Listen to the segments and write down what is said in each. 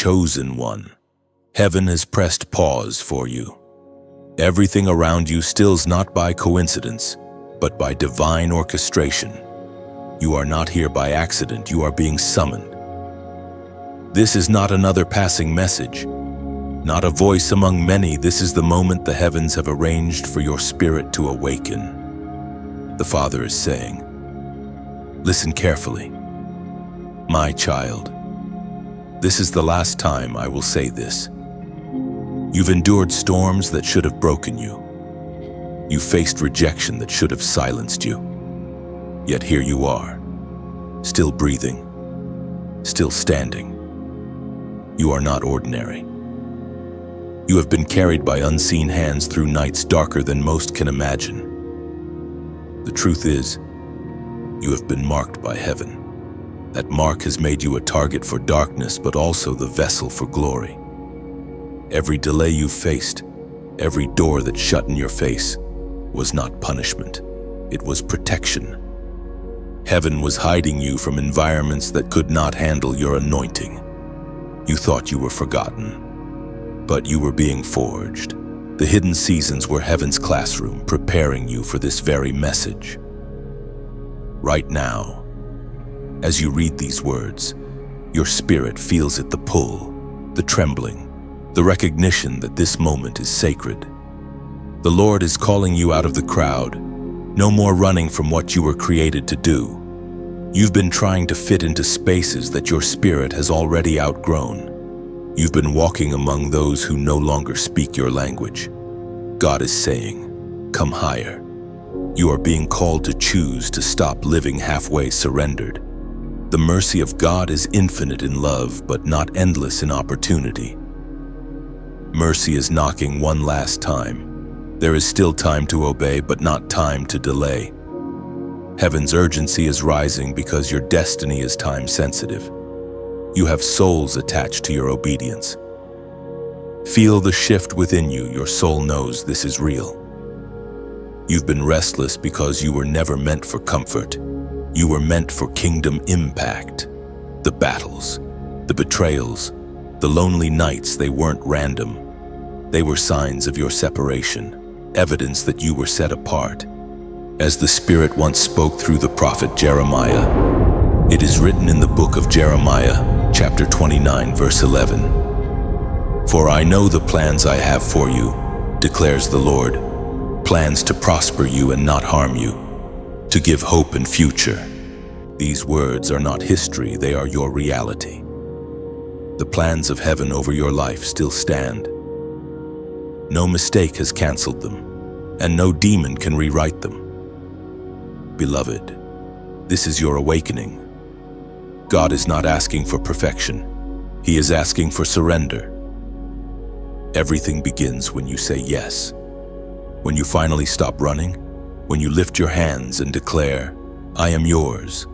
chosen one. Heaven has pressed pause for you. Everything around you stills not by coincidence, but by divine orchestration. You are not here by accident, you are being summoned. This is not another passing message, not a voice among many. This is the moment the heavens have arranged for your spirit to awaken. The Father is saying, listen carefully. My child, this is the last time I will say this. You've endured storms that should have broken you. You faced rejection that should have silenced you. Yet here you are, still breathing, still standing. You are not ordinary. You have been carried by unseen hands through nights darker than most can imagine. The truth is, you have been marked by heaven. That mark has made you a target for darkness, but also the vessel for glory. Every delay you faced, every door that shut in your face, was not punishment. It was protection. Heaven was hiding you from environments that could not handle your anointing. You thought you were forgotten, but you were being forged. The hidden seasons were heaven's classroom, preparing you for this very message. Right now, as you read these words, your spirit feels it, the pull, the trembling, the recognition that this moment is sacred. The Lord is calling you out of the crowd. No more running from what you were created to do. You've been trying to fit into spaces that your spirit has already outgrown. You've been walking among those who no longer speak your language. God is saying, come higher. You are being called to choose to stop living halfway surrendered. The mercy of God is infinite in love, but not endless in opportunity. Mercy is knocking one last time. There is still time to obey, but not time to delay. Heaven's urgency is rising because your destiny is time-sensitive. You have souls attached to your obedience. Feel the shift within you. Your soul knows this is real. You've been restless because you were never meant for comfort. You were meant for kingdom impact. The battles, the betrayals, the lonely nights, they weren't random. They were signs of your separation, evidence that you were set apart. As the Spirit once spoke through the prophet Jeremiah, it is written in the book of Jeremiah, chapter 29, verse 11. For I know the plans I have for you, declares the Lord, plans to prosper you and not harm you, to give hope and future. These words are not history, they are your reality. The plans of heaven over your life still stand. No mistake has canceled them, and no demon can rewrite them. Beloved, this is your awakening. God is not asking for perfection. He is asking for surrender. Everything begins when you say yes. When you finally stop running, when you lift your hands and declare, I am yours.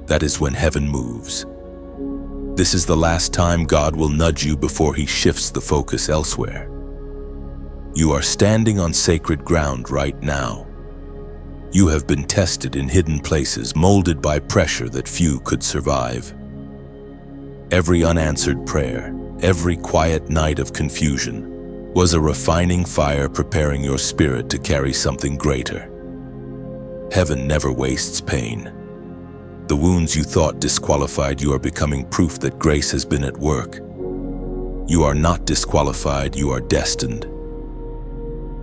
That is when heaven moves. This is the last time God will nudge you before he shifts the focus elsewhere. You are standing on sacred ground right now. You have been tested in hidden places, molded by pressure that few could survive. Every unanswered prayer, every quiet night of confusion, was a refining fire preparing your spirit to carry something greater. Heaven never wastes pain. The wounds you thought disqualified you are becoming proof that grace has been at work. You are not disqualified, you are destined.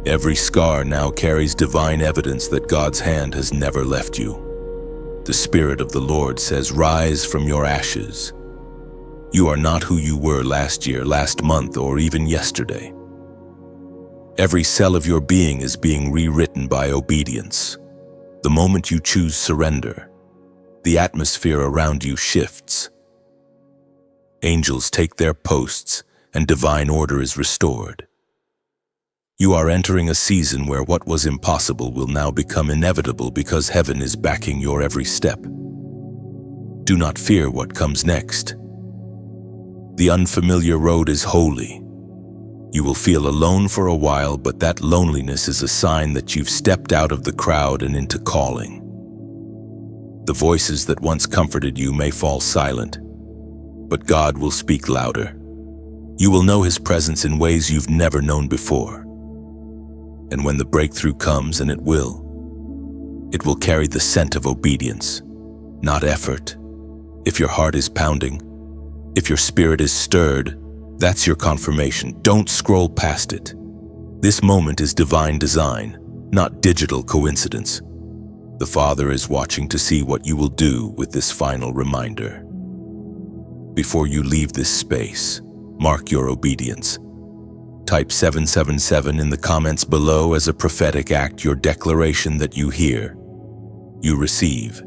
Every scar now carries divine evidence that God's hand has never left you. The Spirit of the Lord says, rise from your ashes. You are not who you were last year, last month, or even yesterday. Every cell of your being is being rewritten by obedience. The moment you choose surrender, the atmosphere around you shifts. Angels take their posts, and divine order is restored. You are entering a season where what was impossible will now become inevitable because heaven is backing your every step. Do not fear what comes next. The unfamiliar road is holy. You will feel alone for a while, but that loneliness is a sign that you've stepped out of the crowd and into calling. The voices that once comforted you may fall silent, but God will speak louder. You will know His presence in ways you've never known before. And when the breakthrough comes, and it will carry the scent of obedience, not effort. If your heart is pounding, if your spirit is stirred, that's your confirmation. Don't scroll past it. This moment is divine design, not digital coincidence. The Father is watching to see what you will do with this final reminder. Before you leave this space, mark your obedience. Type 777 in the comments below as a prophetic act, your declaration that you hear, you receive,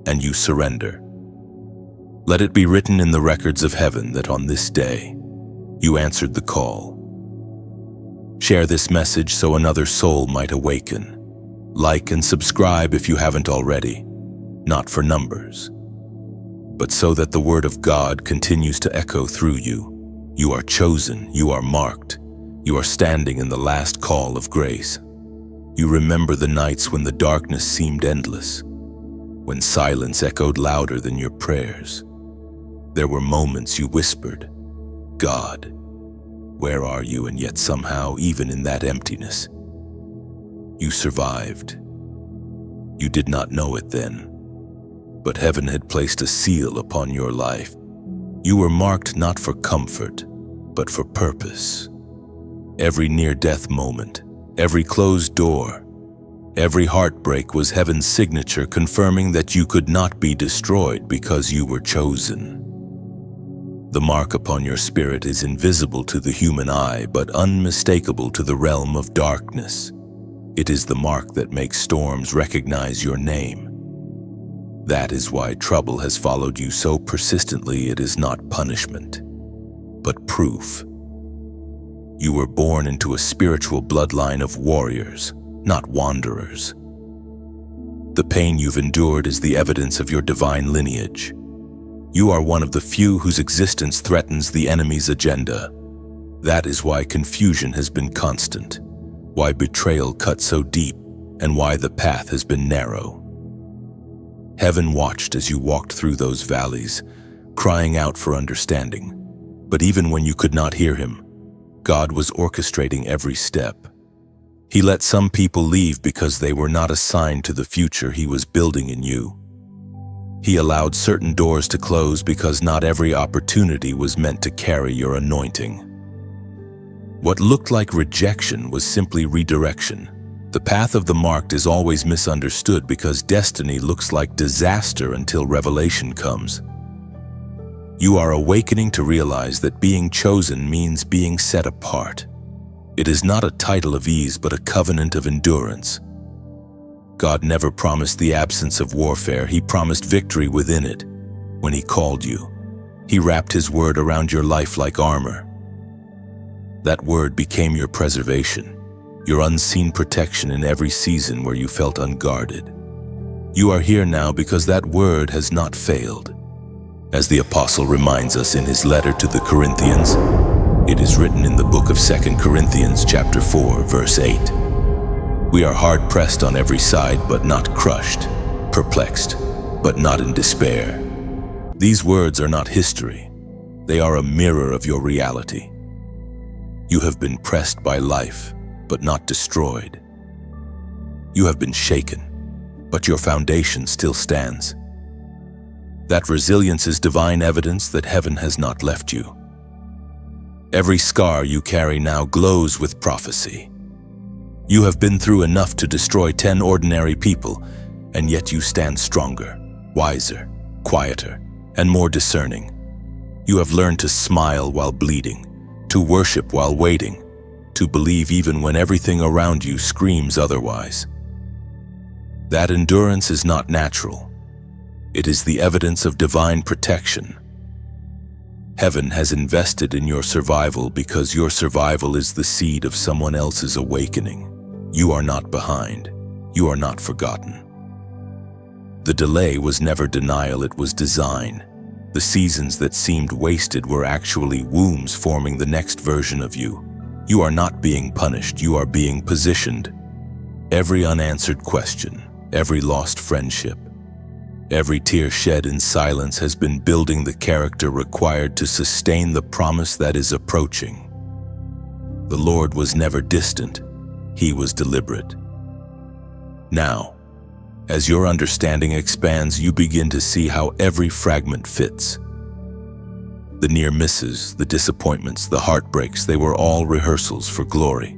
and you surrender. Let it be written in the records of heaven that on this day, you answered the call. Share this message so another soul might awaken. Like and subscribe if you haven't already, not for numbers, but so that the word of God continues to echo through you. You are chosen, you are marked, you are standing in the last call of grace. You remember the nights when the darkness seemed endless, when silence echoed louder than your prayers. There were moments you whispered, "God, where are you?" And yet somehow, even in that emptiness, you survived. You did not know it then, but heaven had placed a seal upon your life. You were marked not for comfort, but for purpose. Every near-death moment, every closed door, every heartbreak was heaven's signature, confirming that you could not be destroyed because you were chosen. The mark upon your spirit is invisible to the human eye, but unmistakable to the realm of darkness. It is the mark that makes storms recognize your name. That is why trouble has followed you so persistently. It is not punishment, but proof. You were born into a spiritual bloodline of warriors, not wanderers. The pain you've endured is the evidence of your divine lineage. You are one of the few whose existence threatens the enemy's agenda. That is why confusion has been constant, why betrayal cut so deep, and why the path has been narrow. Heaven watched as you walked through those valleys, crying out for understanding. But even when you could not hear Him, God was orchestrating every step. He let some people leave because they were not assigned to the future He was building in you. He allowed certain doors to close because not every opportunity was meant to carry your anointing. What looked like rejection was simply redirection. The path of the marked is always misunderstood because destiny looks like disaster until revelation comes. You are awakening to realize that being chosen means being set apart. It is not a title of ease, but a covenant of endurance. God never promised the absence of warfare. He promised victory within it. When He called you, He wrapped His word around your life like armor. That word became your preservation, your unseen protection in every season where you felt unguarded. You are here now because that word has not failed. As the apostle reminds us in his letter to the Corinthians, it is written in the book of 2 Corinthians chapter 4, verse 8. We are hard-pressed on every side, but not crushed, perplexed, but not in despair. These words are not history. They are a mirror of your reality. You have been pressed by life, but not destroyed. You have been shaken, but your foundation still stands. That resilience is divine evidence that heaven has not left you. Every scar you carry now glows with prophecy. You have been through enough to destroy 10 ordinary people, and yet you stand stronger, wiser, quieter, and more discerning. You have learned to smile while bleeding, to worship while waiting, to believe even when everything around you screams otherwise. That endurance is not natural. It is the evidence of divine protection. Heaven has invested in your survival because your survival is the seed of someone else's awakening. You are not behind. You are not forgotten. The delay was never denial, it was design. The seasons that seemed wasted were actually wombs forming the next version of you. You are not being punished, you are being positioned. Every unanswered question, every lost friendship, Every tear shed in silence has been building the character required to sustain the promise that is approaching. The Lord was never distant, He was deliberate. Now, as your understanding expands, you begin to see how every fragment fits. The near misses, the disappointments, the heartbreaks, they were all rehearsals for glory.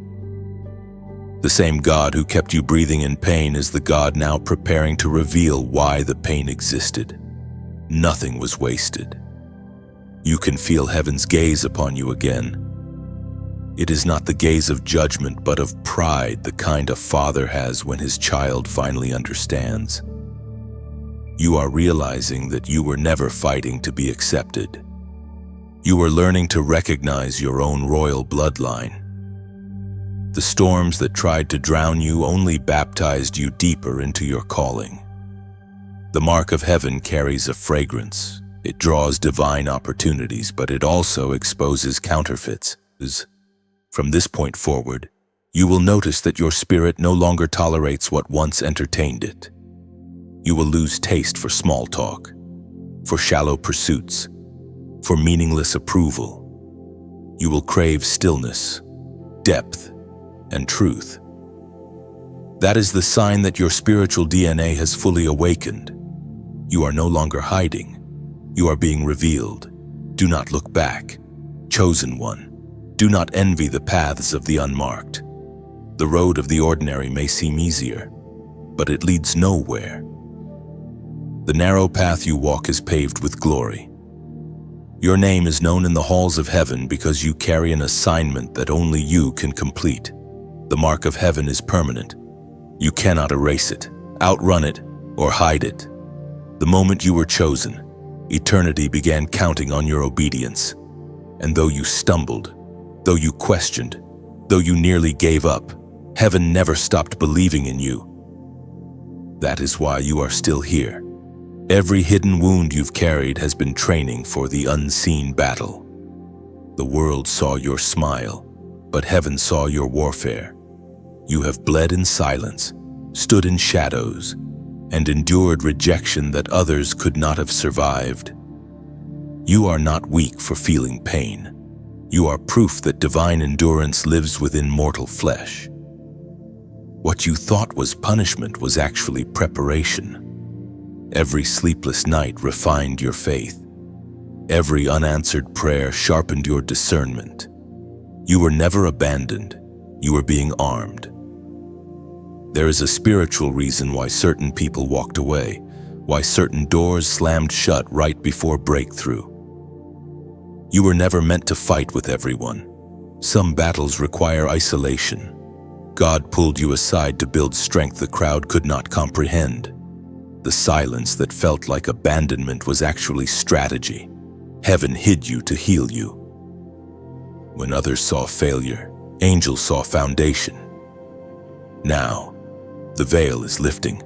The same God who kept you breathing in pain is the God now preparing to reveal why the pain existed. Nothing was wasted. You can feel heaven's gaze upon you again. It is not the gaze of judgment, but of pride, the kind a father has when his child finally understands. You are realizing that you were never fighting to be accepted. You were learning to recognize your own royal bloodline. The storms that tried to drown you only baptized you deeper into your calling. The mark of heaven carries a fragrance. It draws divine opportunities, but it also exposes counterfeits. From this point forward, you will notice that your spirit no longer tolerates what once entertained it. You will lose taste for small talk, for shallow pursuits, for meaningless approval. You will crave stillness, depth, and truth. That is the sign that your spiritual DNA has fully awakened. You are no longer hiding. You are being revealed. Do not look back. Chosen one. Do not envy the paths of the unmarked. The road of the ordinary may seem easier, but it leads nowhere. The narrow path you walk is paved with glory. Your name is known in the halls of heaven because you carry an assignment that only you can complete. The mark of heaven is permanent. You cannot erase it, outrun it, or hide it. The moment you were chosen, eternity began counting on your obedience. And though you stumbled, though you questioned, though you nearly gave up, heaven never stopped believing in you. That is why you are still here. Every hidden wound you've carried has been training for the unseen battle. The world saw your smile, but heaven saw your warfare. You have bled in silence, stood in shadows, and endured rejection that others could not have survived. You are not weak for feeling pain. You are proof that divine endurance lives within mortal flesh. What you thought was punishment was actually preparation. Every sleepless night refined your faith. Every unanswered prayer sharpened your discernment. You were never abandoned. You were being armed. There is a spiritual reason why certain people walked away, why certain doors slammed shut right before breakthrough. You were never meant to fight with everyone. Some battles require isolation. God pulled you aside to build strength the crowd could not comprehend. The silence that felt like abandonment was actually strategy. Heaven hid you to heal you. When others saw failure, angels saw foundation. Now, the veil is lifting.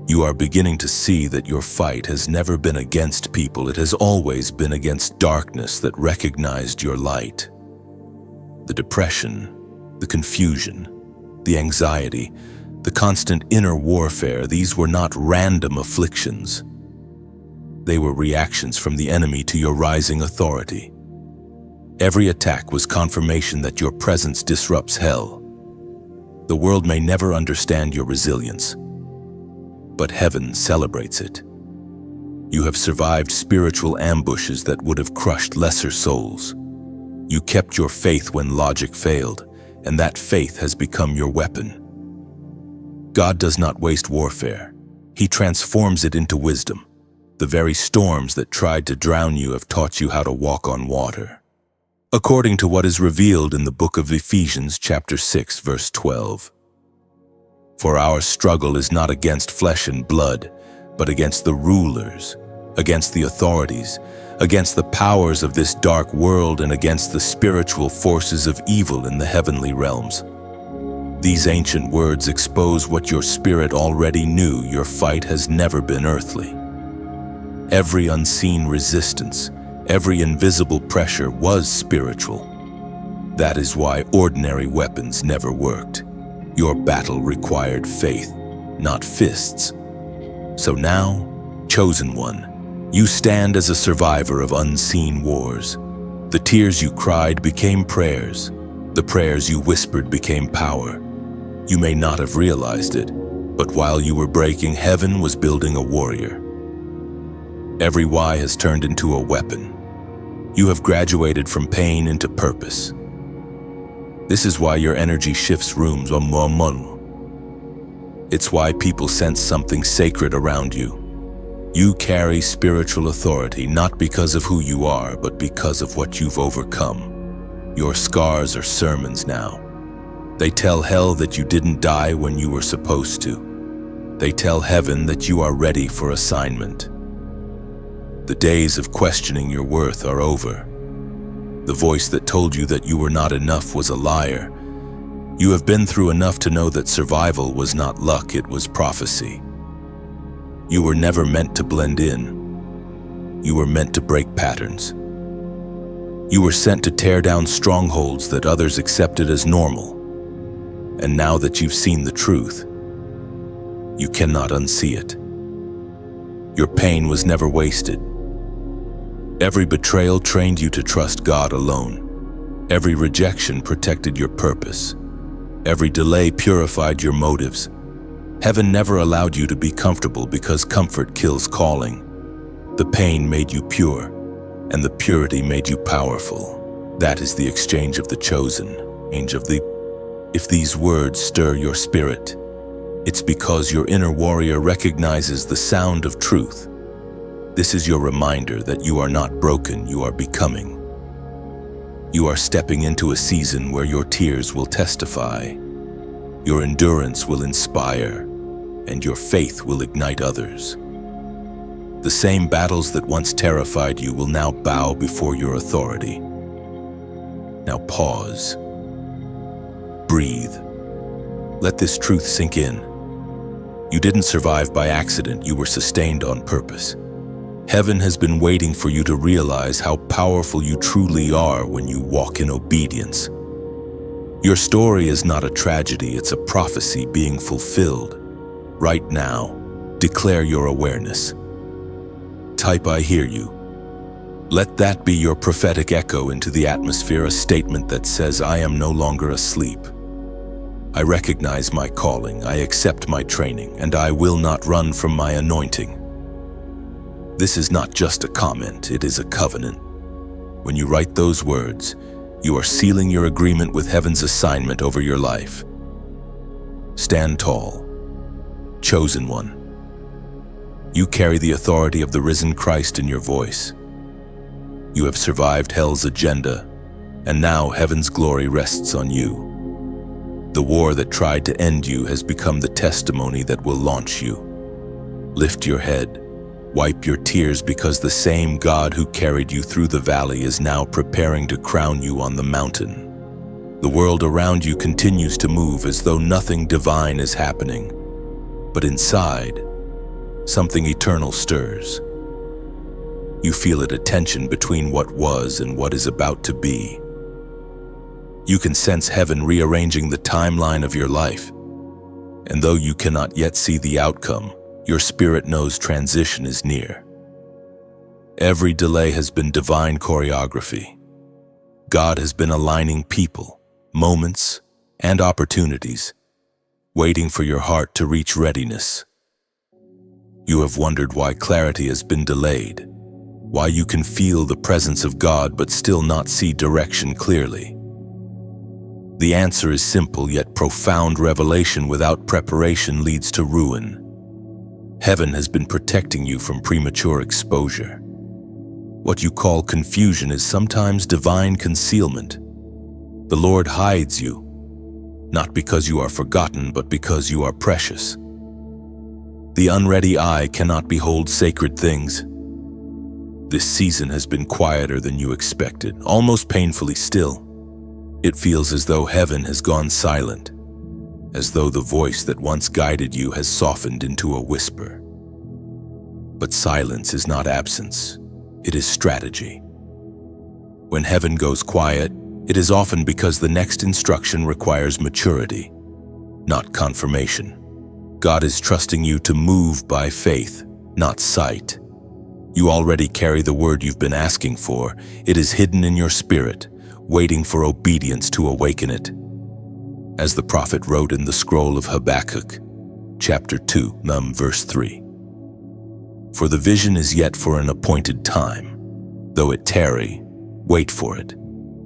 You are beginning to see that your fight has never been against people. It has always been against darkness that recognized your light. The depression, the confusion, the anxiety, the constant inner warfare, these were not random afflictions. They were reactions from the enemy to your rising authority. Every attack was confirmation that your presence disrupts hell. The world may never understand your resilience, but heaven celebrates it. You have survived spiritual ambushes that would have crushed lesser souls. You kept your faith when logic failed, and that faith has become your weapon. God does not waste warfare. He transforms it into wisdom. The very storms that tried to drown you have taught you how to walk on water. According to what is revealed in the book of Ephesians chapter 6, verse 12. For our struggle is not against flesh and blood, but against the rulers, against the authorities, against the powers of this dark world, and against the spiritual forces of evil in the heavenly realms. These ancient words expose what your spirit already knew. Your fight has never been earthly. Every unseen resistance, every invisible pressure was spiritual. That is why ordinary weapons never worked. Your battle required faith, not fists. So now, chosen one, you stand as a survivor of unseen wars. The tears you cried became prayers. The prayers you whispered became power. You may not have realized it, but while you were breaking, heaven was building a warrior. Every why has turned into a weapon. You have graduated from pain into purpose. This is why your energy shifts rooms. It's why people sense something sacred around you. You carry spiritual authority not because of who you are, but because of what you've overcome. Your scars are sermons now. They tell hell that you didn't die when you were supposed to. They tell heaven that you are ready for assignment. The days of questioning your worth are over. The voice that told you that you were not enough was a liar. You have been through enough to know that survival was not luck, it was prophecy. You were never meant to blend in. You were meant to break patterns. You were sent to tear down strongholds that others accepted as normal. And now that you've seen the truth, you cannot unsee it. Your pain was never wasted. Every betrayal trained you to trust God alone. Every rejection protected your purpose. Every delay purified your motives. Heaven never allowed you to be comfortable because comfort kills calling. The pain made you pure, and the purity made you powerful. That is the exchange of the chosen, If these words stir your spirit, it's because your inner warrior recognizes the sound of truth. This is your reminder that you are not broken, you are becoming. You are stepping into a season where your tears will testify, your endurance will inspire, and your faith will ignite others. The same battles that once terrified you will now bow before your authority. Now pause. Breathe. Let this truth sink in. You didn't survive by accident, you were sustained on purpose. Heaven has been waiting for you to realize how powerful you truly are when you walk in obedience. Your story is not a tragedy, it's a prophecy being fulfilled. Right now, declare your awareness. Type "I hear you." Let that be your prophetic echo into the atmosphere, a statement that says, I am no longer asleep. I recognize my calling, I accept my training, and I will not run from my anointing. This is not just a comment, it is a covenant. When you write those words, you are sealing your agreement with heaven's assignment over your life. Stand tall, chosen one. You carry the authority of the risen Christ in your voice. You have survived hell's agenda, and now heaven's glory rests on you. The war that tried to end you has become the testimony that will launch you. Lift your head. Wipe your tears, because the same God who carried you through the valley is now preparing to crown you on the mountain. The world around you continues to move as though nothing divine is happening. But inside, something eternal stirs. You feel a tension between what was and what is about to be. You can sense heaven rearranging the timeline of your life. And though you cannot yet see the outcome, your spirit knows transition is near. Every delay has been divine choreography. God has been aligning people, moments, and opportunities, waiting for your heart to reach readiness. You have wondered why clarity has been delayed, why you can feel the presence of God but still not see direction clearly. The answer is simple yet profound. Revelation without preparation leads to ruin. Heaven has been protecting you from premature exposure. What you call confusion is sometimes divine concealment. The Lord hides you, not because you are forgotten, but because you are precious. The unready eye cannot behold sacred things. This season has been quieter than you expected, almost painfully still. It feels as though heaven has gone silent, as though the voice that once guided you has softened into a whisper. But silence is not absence, it is strategy. When heaven goes quiet, it is often because the next instruction requires maturity, not confirmation. God is trusting you to move by faith, not sight. You already carry the word you've been asking for. It is hidden in your spirit, waiting for obedience to awaken it. As the prophet wrote in the scroll of Habakkuk, chapter 2, verse 3. For the vision is yet for an appointed time. Though it tarry, wait for it,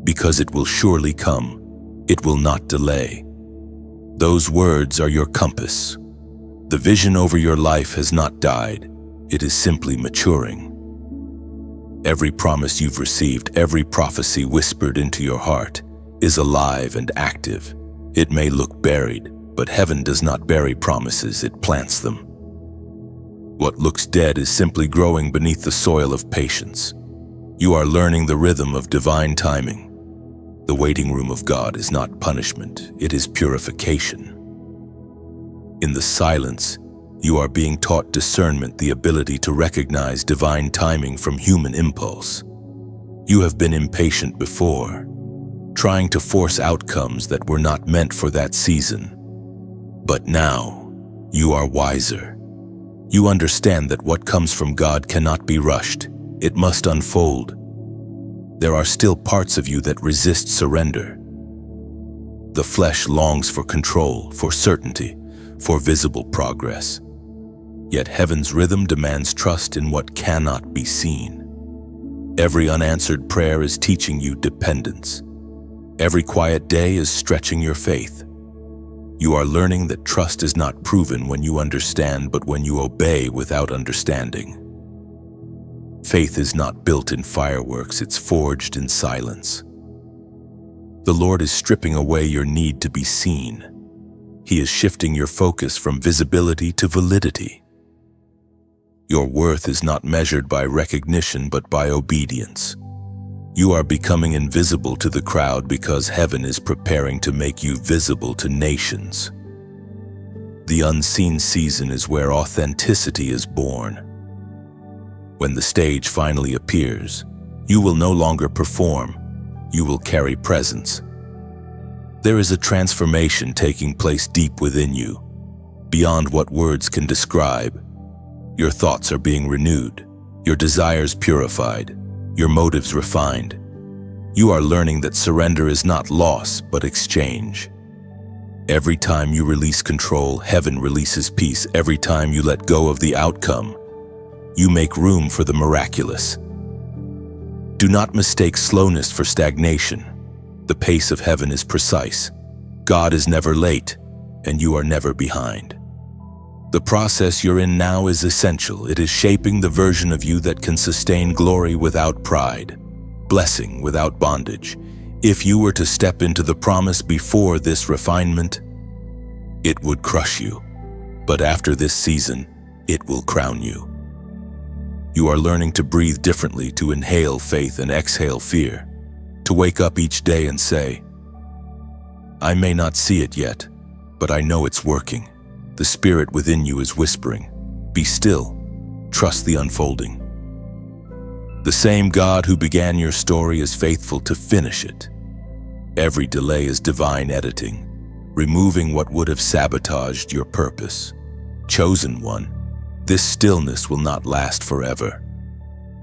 because it will surely come. It will not delay. Those words are your compass. The vision over your life has not died. It is simply maturing. Every promise you've received, every prophecy whispered into your heart, is alive and active. It may look buried, but heaven does not bury promises, it plants them. What looks dead is simply growing beneath the soil of patience. You are learning the rhythm of divine timing. The waiting room of God is not punishment, it is purification. In the silence, you are being taught discernment, the ability to recognize divine timing from human impulse. You have been impatient before, trying to force outcomes that were not meant for that season. But now, you are wiser. You understand that what comes from God cannot be rushed. It must unfold. There are still parts of you that resist surrender. The flesh longs for control, for certainty, for visible progress. Yet heaven's rhythm demands trust in what cannot be seen. Every unanswered prayer is teaching you dependence. Every quiet day is stretching your faith. You are learning that trust is not proven when you understand, but when you obey without understanding. Faith is not built in fireworks, it's forged in silence. The Lord is stripping away your need to be seen. He is shifting your focus from visibility to validity. Your worth is not measured by recognition but by obedience. You are becoming invisible to the crowd because heaven is preparing to make you visible to nations. The unseen season is where authenticity is born. When the stage finally appears, you will no longer perform, you will carry presence. There is a transformation taking place deep within you, beyond what words can describe. Your thoughts are being renewed, your desires purified, your motives refined. You are learning that surrender is not loss, but exchange. Every time you release control, heaven releases peace. Every time you let go of the outcome, you make room for the miraculous. Do not mistake slowness for stagnation. The pace of heaven is precise. God is never late, and you are never behind. The process you're in now is essential. It is shaping the version of you that can sustain glory without pride, blessing without bondage. If you were to step into the promise before this refinement, it would crush you. But after this season, it will crown you. You are learning to breathe differently, to inhale faith and exhale fear, to wake up each day and say, I may not see it yet, but I know it's working. The spirit within you is whispering, be still, trust the unfolding. The same God who began your story is faithful to finish it. Every delay is divine editing, removing what would have sabotaged your purpose. Chosen one, this stillness will not last forever.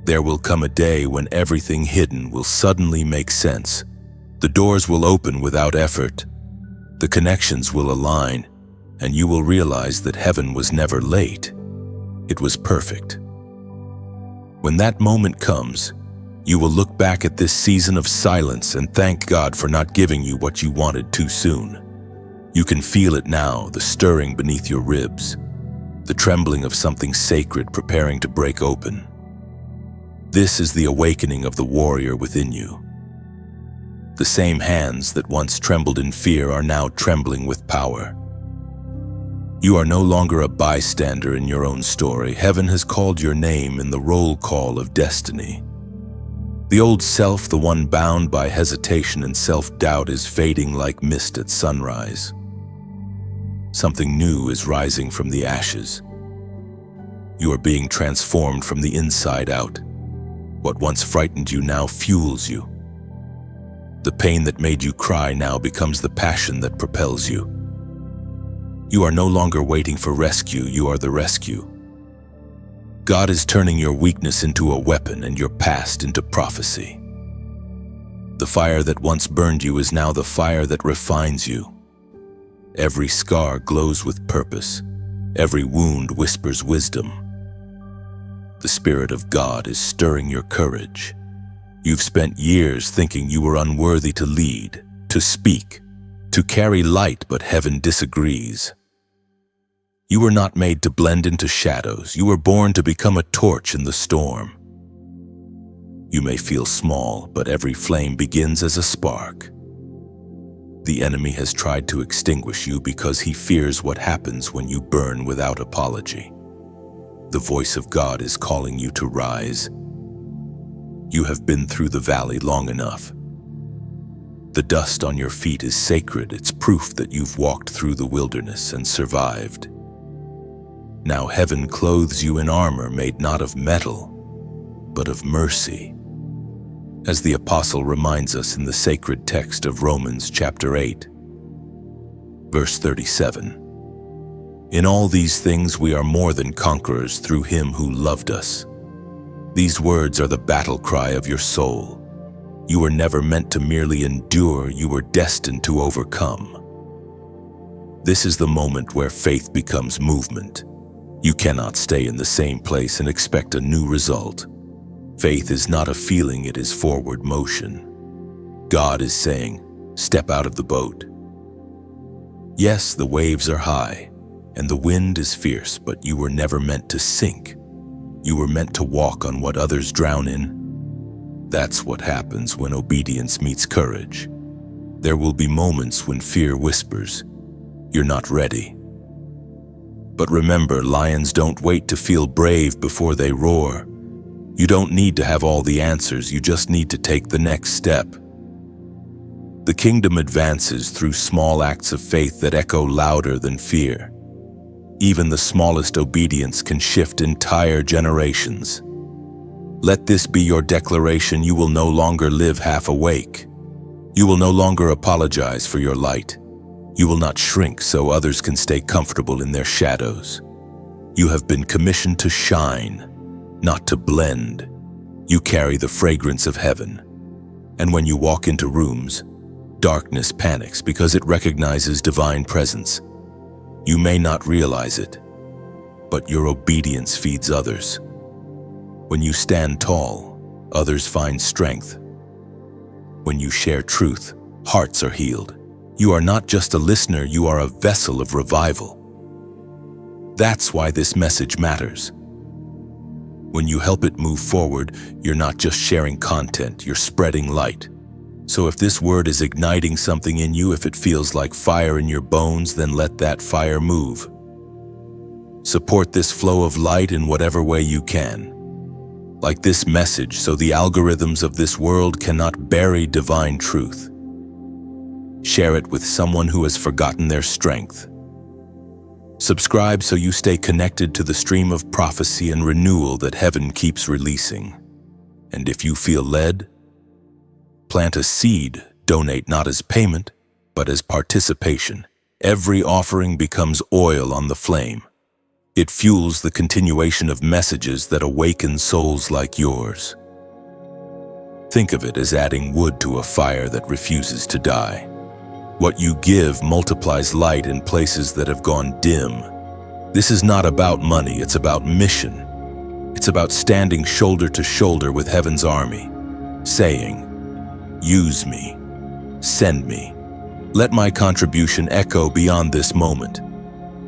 There will come a day when everything hidden will suddenly make sense. The doors will open without effort. The connections will align, and you will realize that heaven was never late. It was perfect. When that moment comes, you will look back at this season of silence and thank God for not giving you what you wanted too soon. You can feel it now, the stirring beneath your ribs, the trembling of something sacred preparing to break open. This is the awakening of the warrior within you. The same hands that once trembled in fear are now trembling with power. You are no longer a bystander in your own story. Heaven has called your name in the roll call of destiny. The old self, the one bound by hesitation and self-doubt, is fading like mist at sunrise. Something new is rising from the ashes. You are being transformed from the inside out. What once frightened you now fuels you. The pain that made you cry now becomes the passion that propels you. You are no longer waiting for rescue, you are the rescue. God is turning your weakness into a weapon and your past into prophecy. The fire that once burned you is now the fire that refines you. Every scar glows with purpose. Every wound whispers wisdom. The Spirit of God is stirring your courage. You've spent years thinking you were unworthy to lead, to speak, to carry light, but heaven disagrees. You were not made to blend into shadows. You were born to become a torch in the storm. You may feel small, but every flame begins as a spark. The enemy has tried to extinguish you because he fears what happens when you burn without apology. The voice of God is calling you to rise. You have been through the valley long enough. The dust on your feet is sacred. It's proof that you've walked through the wilderness and survived. Now heaven clothes you in armor made not of metal, but of mercy. As the apostle reminds us in the sacred text of Romans chapter 8, verse 37. In all these things we are more than conquerors through him who loved us. These words are the battle cry of your soul. You were never meant to merely endure, you were destined to overcome. This is the moment where faith becomes movement. You cannot stay in the same place and expect a new result. Faith is not a feeling, it is forward motion. God is saying, step out of the boat. Yes, the waves are high, and the wind is fierce, but you were never meant to sink. You were meant to walk on what others drown in. That's what happens when obedience meets courage. There will be moments when fear whispers, you're not ready. But remember, lions don't wait to feel brave before they roar. You don't need to have all the answers, you just need to take the next step. The kingdom advances through small acts of faith that echo louder than fear. Even the smallest obedience can shift entire generations. Let this be your declaration: you will no longer live half awake. You will no longer apologize for your light. You will not shrink so others can stay comfortable in their shadows. You have been commissioned to shine, not to blend. You carry the fragrance of heaven. And when you walk into rooms, darkness panics because it recognizes divine presence. You may not realize it, but your obedience feeds others. When you stand tall, others find strength. When you share truth, hearts are healed. You are not just a listener, you are a vessel of revival. That's why this message matters. When you help it move forward, you're not just sharing content, you're spreading light. So if this word is igniting something in you, if it feels like fire in your bones, then let that fire move. Support this flow of light in whatever way you can. Like this message, so the algorithms of this world cannot bury divine truth. Share it with someone who has forgotten their strength. Subscribe so you stay connected to the stream of prophecy and renewal that heaven keeps releasing. And if you feel led, plant a seed. Donate not as payment, but as participation. Every offering becomes oil on the flame. It fuels the continuation of messages that awaken souls like yours. Think of it as adding wood to a fire that refuses to die. What you give multiplies light in places that have gone dim. This is not about money, it's about mission. It's about standing shoulder to shoulder with heaven's army, saying, use me, send me. Let my contribution echo beyond this moment.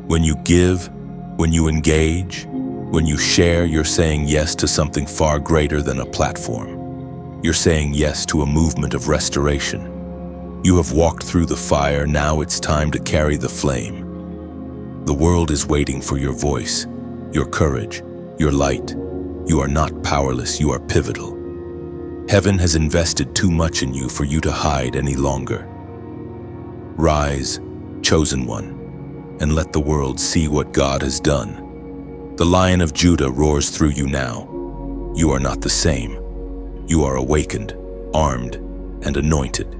When you give, when you engage, when you share, you're saying yes to something far greater than a platform. You're saying yes to a movement of restoration. You have walked through the fire, now it's time to carry the flame. The world is waiting for your voice, your courage, your light. You are not powerless, you are pivotal. Heaven has invested too much in you for you to hide any longer. Rise, chosen one, and let the world see what God has done. The Lion of Judah roars through you now. You are not the same. You are awakened, armed, and anointed.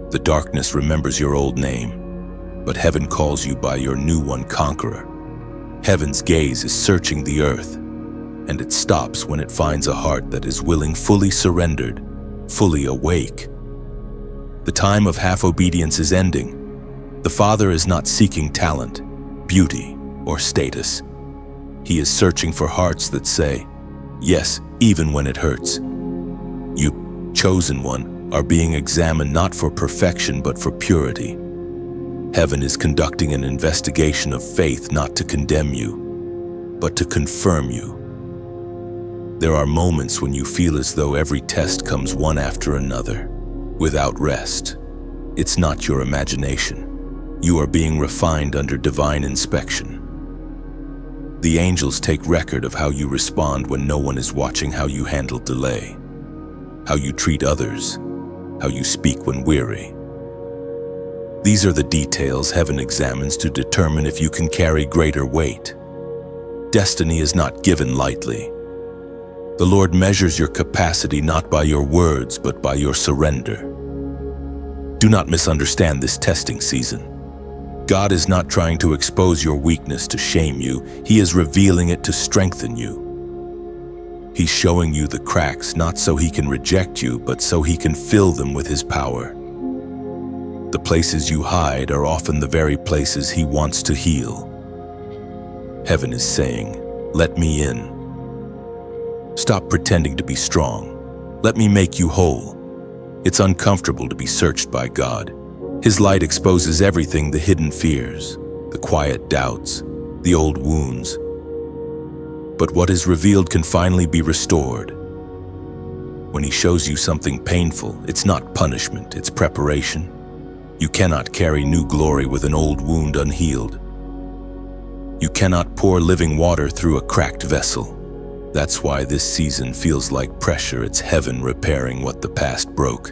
The darkness remembers your old name, but heaven calls you by your new one, conqueror. Heaven's gaze is searching the earth. and it stops when it finds a heart that is willing, fully surrendered, fully awake. The time of half obedience is ending. The Father is not seeking talent, beauty, or status. He is searching for hearts that say, yes, even when it hurts. You, chosen one, are being examined not for perfection but for purity. Heaven is conducting an investigation of faith not to condemn you, but to confirm you. There are moments when you feel as though every test comes one after another, without rest. It's not your imagination. You are being refined under divine inspection. The angels take record of how you respond when no one is watching, how you handle delay, how you treat others, how you speak when weary. These are the details heaven examines to determine if you can carry greater weight. Destiny is not given lightly. The Lord measures your capacity not by your words, but by your surrender. Do not misunderstand this testing season. God is not trying to expose your weakness to shame you. He is revealing it to strengthen you. He's showing you the cracks not so He can reject you, but so He can fill them with His power. The places you hide are often the very places He wants to heal. Heaven is saying, let me in. Stop pretending to be strong. Let me make you whole. It's uncomfortable to be searched by God. His light exposes everything, the hidden fears, the quiet doubts, the old wounds. But what is revealed can finally be restored. When He shows you something painful, it's not punishment, it's preparation. You cannot carry new glory with an old wound unhealed. You cannot pour living water through a cracked vessel. That's why this season feels like pressure. It's heaven repairing what the past broke.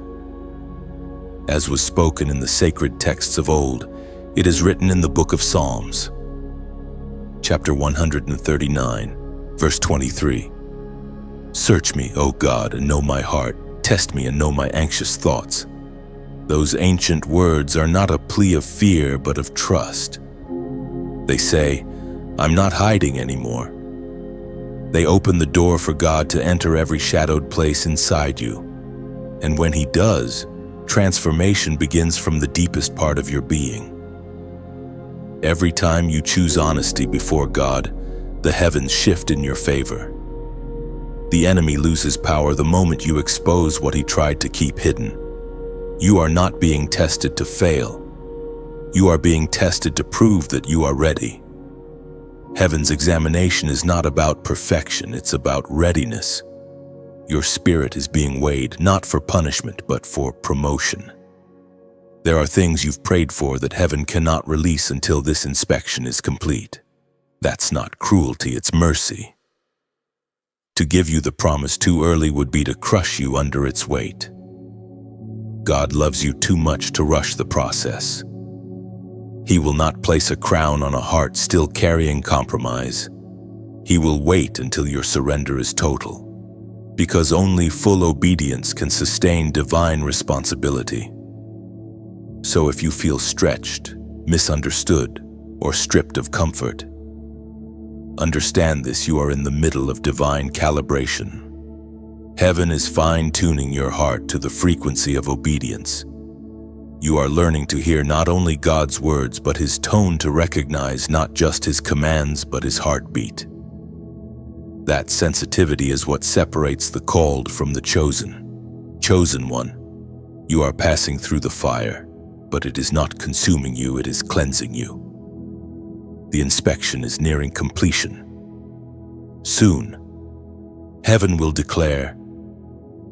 As was spoken in the sacred texts of old, it is written in the book of Psalms, chapter 139, verse 23. Search me, O God, and know my heart. Test me and know my anxious thoughts. Those ancient words are not a plea of fear, but of trust. They say, I'm not hiding anymore. They open the door for God to enter every shadowed place inside you. And when He does, transformation begins from the deepest part of your being. Every time you choose honesty before God, the heavens shift in your favor. The enemy loses power the moment you expose what he tried to keep hidden. You are not being tested to fail. You are being tested to prove that you are ready. Heaven's examination is not about perfection, it's about readiness. Your spirit is being weighed not for punishment, but for promotion. There are things you've prayed for that heaven cannot release until this inspection is complete. That's not cruelty, it's mercy. To give you the promise too early would be to crush you under its weight. God loves you too much to rush the process. He will not place a crown on a heart still carrying compromise. He will wait until your surrender is total, because only full obedience can sustain divine responsibility. So if you feel stretched, misunderstood, or stripped of comfort, understand this: you are in the middle of divine calibration. Heaven is fine-tuning your heart to the frequency of obedience. You are learning to hear not only God's words, but His tone, to recognize not just His commands, but His heartbeat. That sensitivity is what separates the called from the chosen. Chosen one, you are passing through the fire, but it is not consuming you, it is cleansing you. The inspection is nearing completion. Soon, heaven will declare,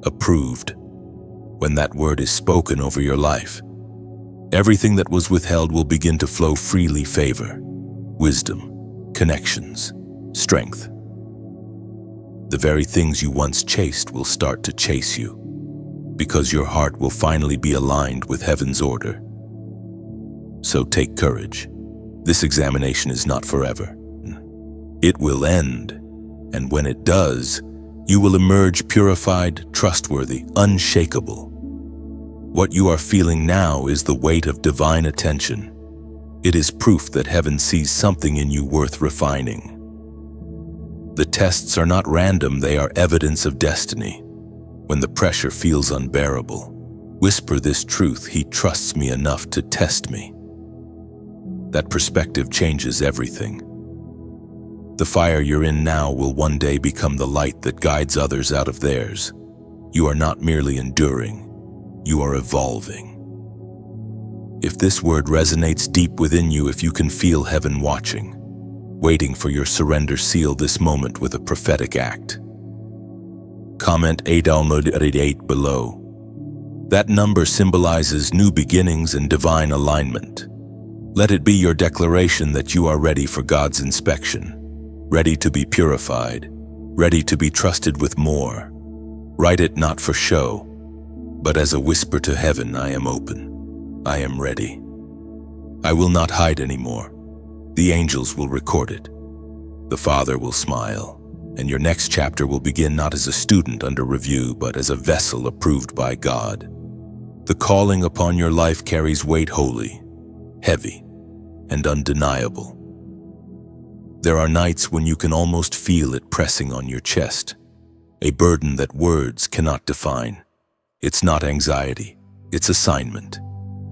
approved. When that word is spoken over your life, everything that was withheld will begin to flow freely: favor, wisdom, connections, strength. The very things you once chased will start to chase you, because your heart will finally be aligned with heaven's order. So take courage. This examination is not forever. It will end, and when it does, you will emerge purified, trustworthy, unshakable. What you are feeling now is the weight of divine attention. It is proof that heaven sees something in you worth refining. The tests are not random, they are evidence of destiny. When the pressure feels unbearable, whisper this truth: He trusts me enough to test me. That perspective changes everything. The fire you're in now will one day become the light that guides others out of theirs. You are not merely enduring, you are evolving. If this word resonates deep within you, if you can feel heaven watching, waiting for your surrender, seal this moment with a prophetic act. Comment 8 below. That number symbolizes new beginnings and divine alignment. Let it be your declaration that you are ready for God's inspection, ready to be purified, ready to be trusted with more. Write it not for show, but as a whisper to heaven: I am open, I am ready. I will not hide anymore. The angels will record it. The Father will smile, and your next chapter will begin not as a student under review, but as a vessel approved by God. The calling upon your life carries weight, holy, heavy, and undeniable. There are nights when you can almost feel it pressing on your chest, a burden that words cannot define. It's not anxiety, it's assignment.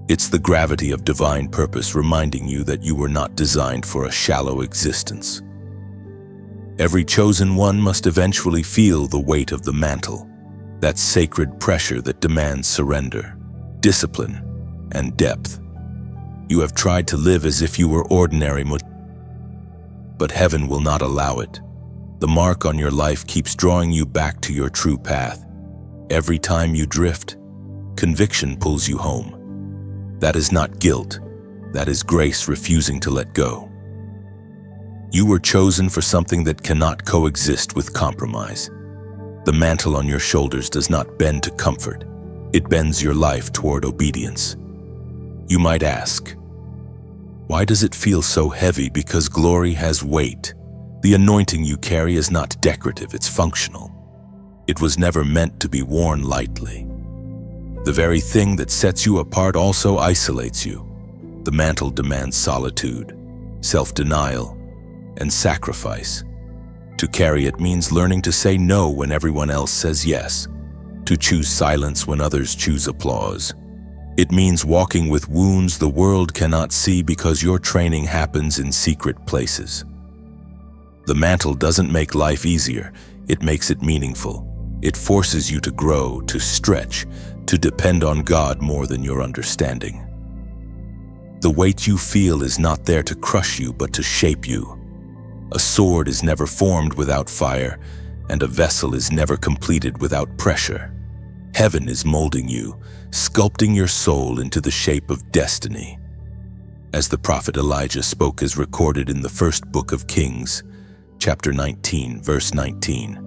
It's the gravity of divine purpose reminding you that you were not designed for a shallow existence. Every chosen one must eventually feel the weight of the mantle, that sacred pressure that demands surrender, discipline, and depth. You have tried to live as if you were ordinary, but heaven will not allow it. The mark on your life keeps drawing you back to your true path. Every time you drift, conviction pulls you home. That is not guilt, that is grace refusing to let go. You were chosen for something that cannot coexist with compromise. The mantle on your shoulders does not bend to comfort, it bends your life toward obedience. You might ask, why does it feel so heavy? Because glory has weight. The anointing you carry is not decorative, it's functional. It was never meant to be worn lightly. The very thing that sets you apart also isolates you. The mantle demands solitude, self-denial, and sacrifice. To carry it means learning to say no when everyone else says yes, to choose silence when others choose applause. It means walking with wounds the world cannot see because your training happens in secret places. The mantle doesn't make life easier, it makes it meaningful. It forces you to grow, to stretch, to depend on God more than your understanding. The weight you feel is not there to crush you, but to shape you. A sword is never formed without fire, and a vessel is never completed without pressure. Heaven is molding you, sculpting your soul into the shape of destiny. As the prophet Elijah spoke as recorded in the first book of Kings, chapter 19, verse 19.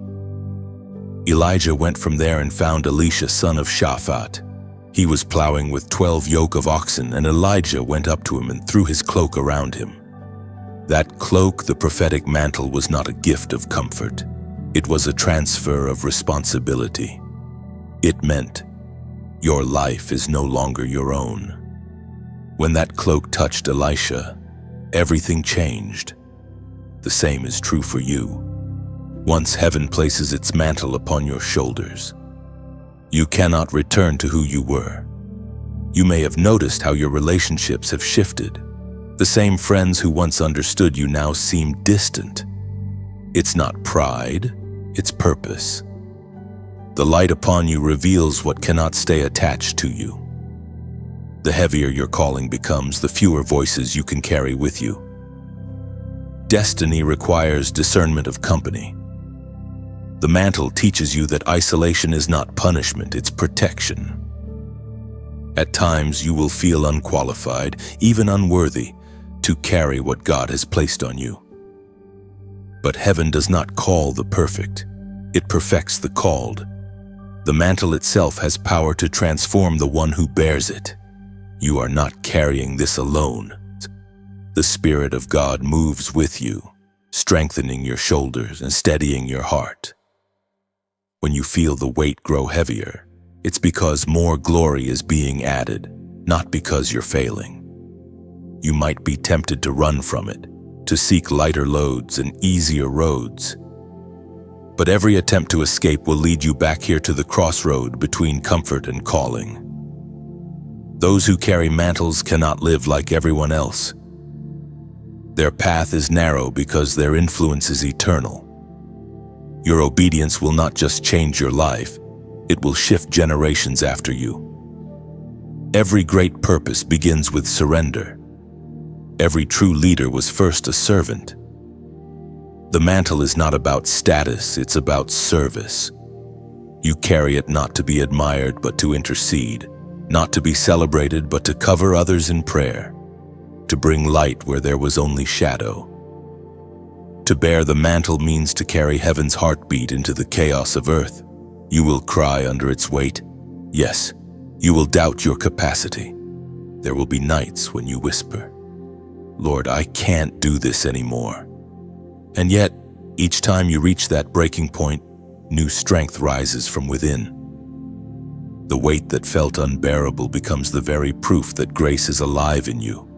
Elijah went from there and found Elisha, son of Shaphat. He was plowing with 12 yoke of oxen, and Elijah went up to him and threw his cloak around him. That cloak, the prophetic mantle, was not a gift of comfort. It was a transfer of responsibility. It meant, your life is no longer your own. When that cloak touched Elisha, everything changed. The same is true for you. Once heaven places its mantle upon your shoulders, you cannot return to who you were. You may have noticed how your relationships have shifted. The same friends who once understood you now seem distant. It's not pride, it's purpose. The light upon you reveals what cannot stay attached to you. The heavier your calling becomes, the fewer voices you can carry with you. Destiny requires discernment of company. The mantle teaches you that isolation is not punishment, it's protection. At times you will feel unqualified, even unworthy, to carry what God has placed on you. But heaven does not call the perfect, it perfects the called. The mantle itself has power to transform the one who bears it. You are not carrying this alone. The Spirit of God moves with you, strengthening your shoulders and steadying your heart. When you feel the weight grow heavier, it's because more glory is being added, not because you're failing. You might be tempted to run from it, to seek lighter loads and easier roads. But every attempt to escape will lead you back here to the crossroad between comfort and calling. Those who carry mantles cannot live like everyone else. Their path is narrow because their influence is eternal. Your obedience will not just change your life, it will shift generations after you. Every great purpose begins with surrender. Every true leader was first a servant. The mantle is not about status, it's about service. You carry it not to be admired, but to intercede, not to be celebrated, but to cover others in prayer, to bring light where there was only shadow. To bear the mantle means to carry heaven's heartbeat into the chaos of earth. You will cry under its weight. Yes, you will doubt your capacity. There will be nights when you whisper, "Lord, I can't do this anymore." And yet, each time you reach that breaking point, new strength rises from within. The weight that felt unbearable becomes the very proof that grace is alive in you.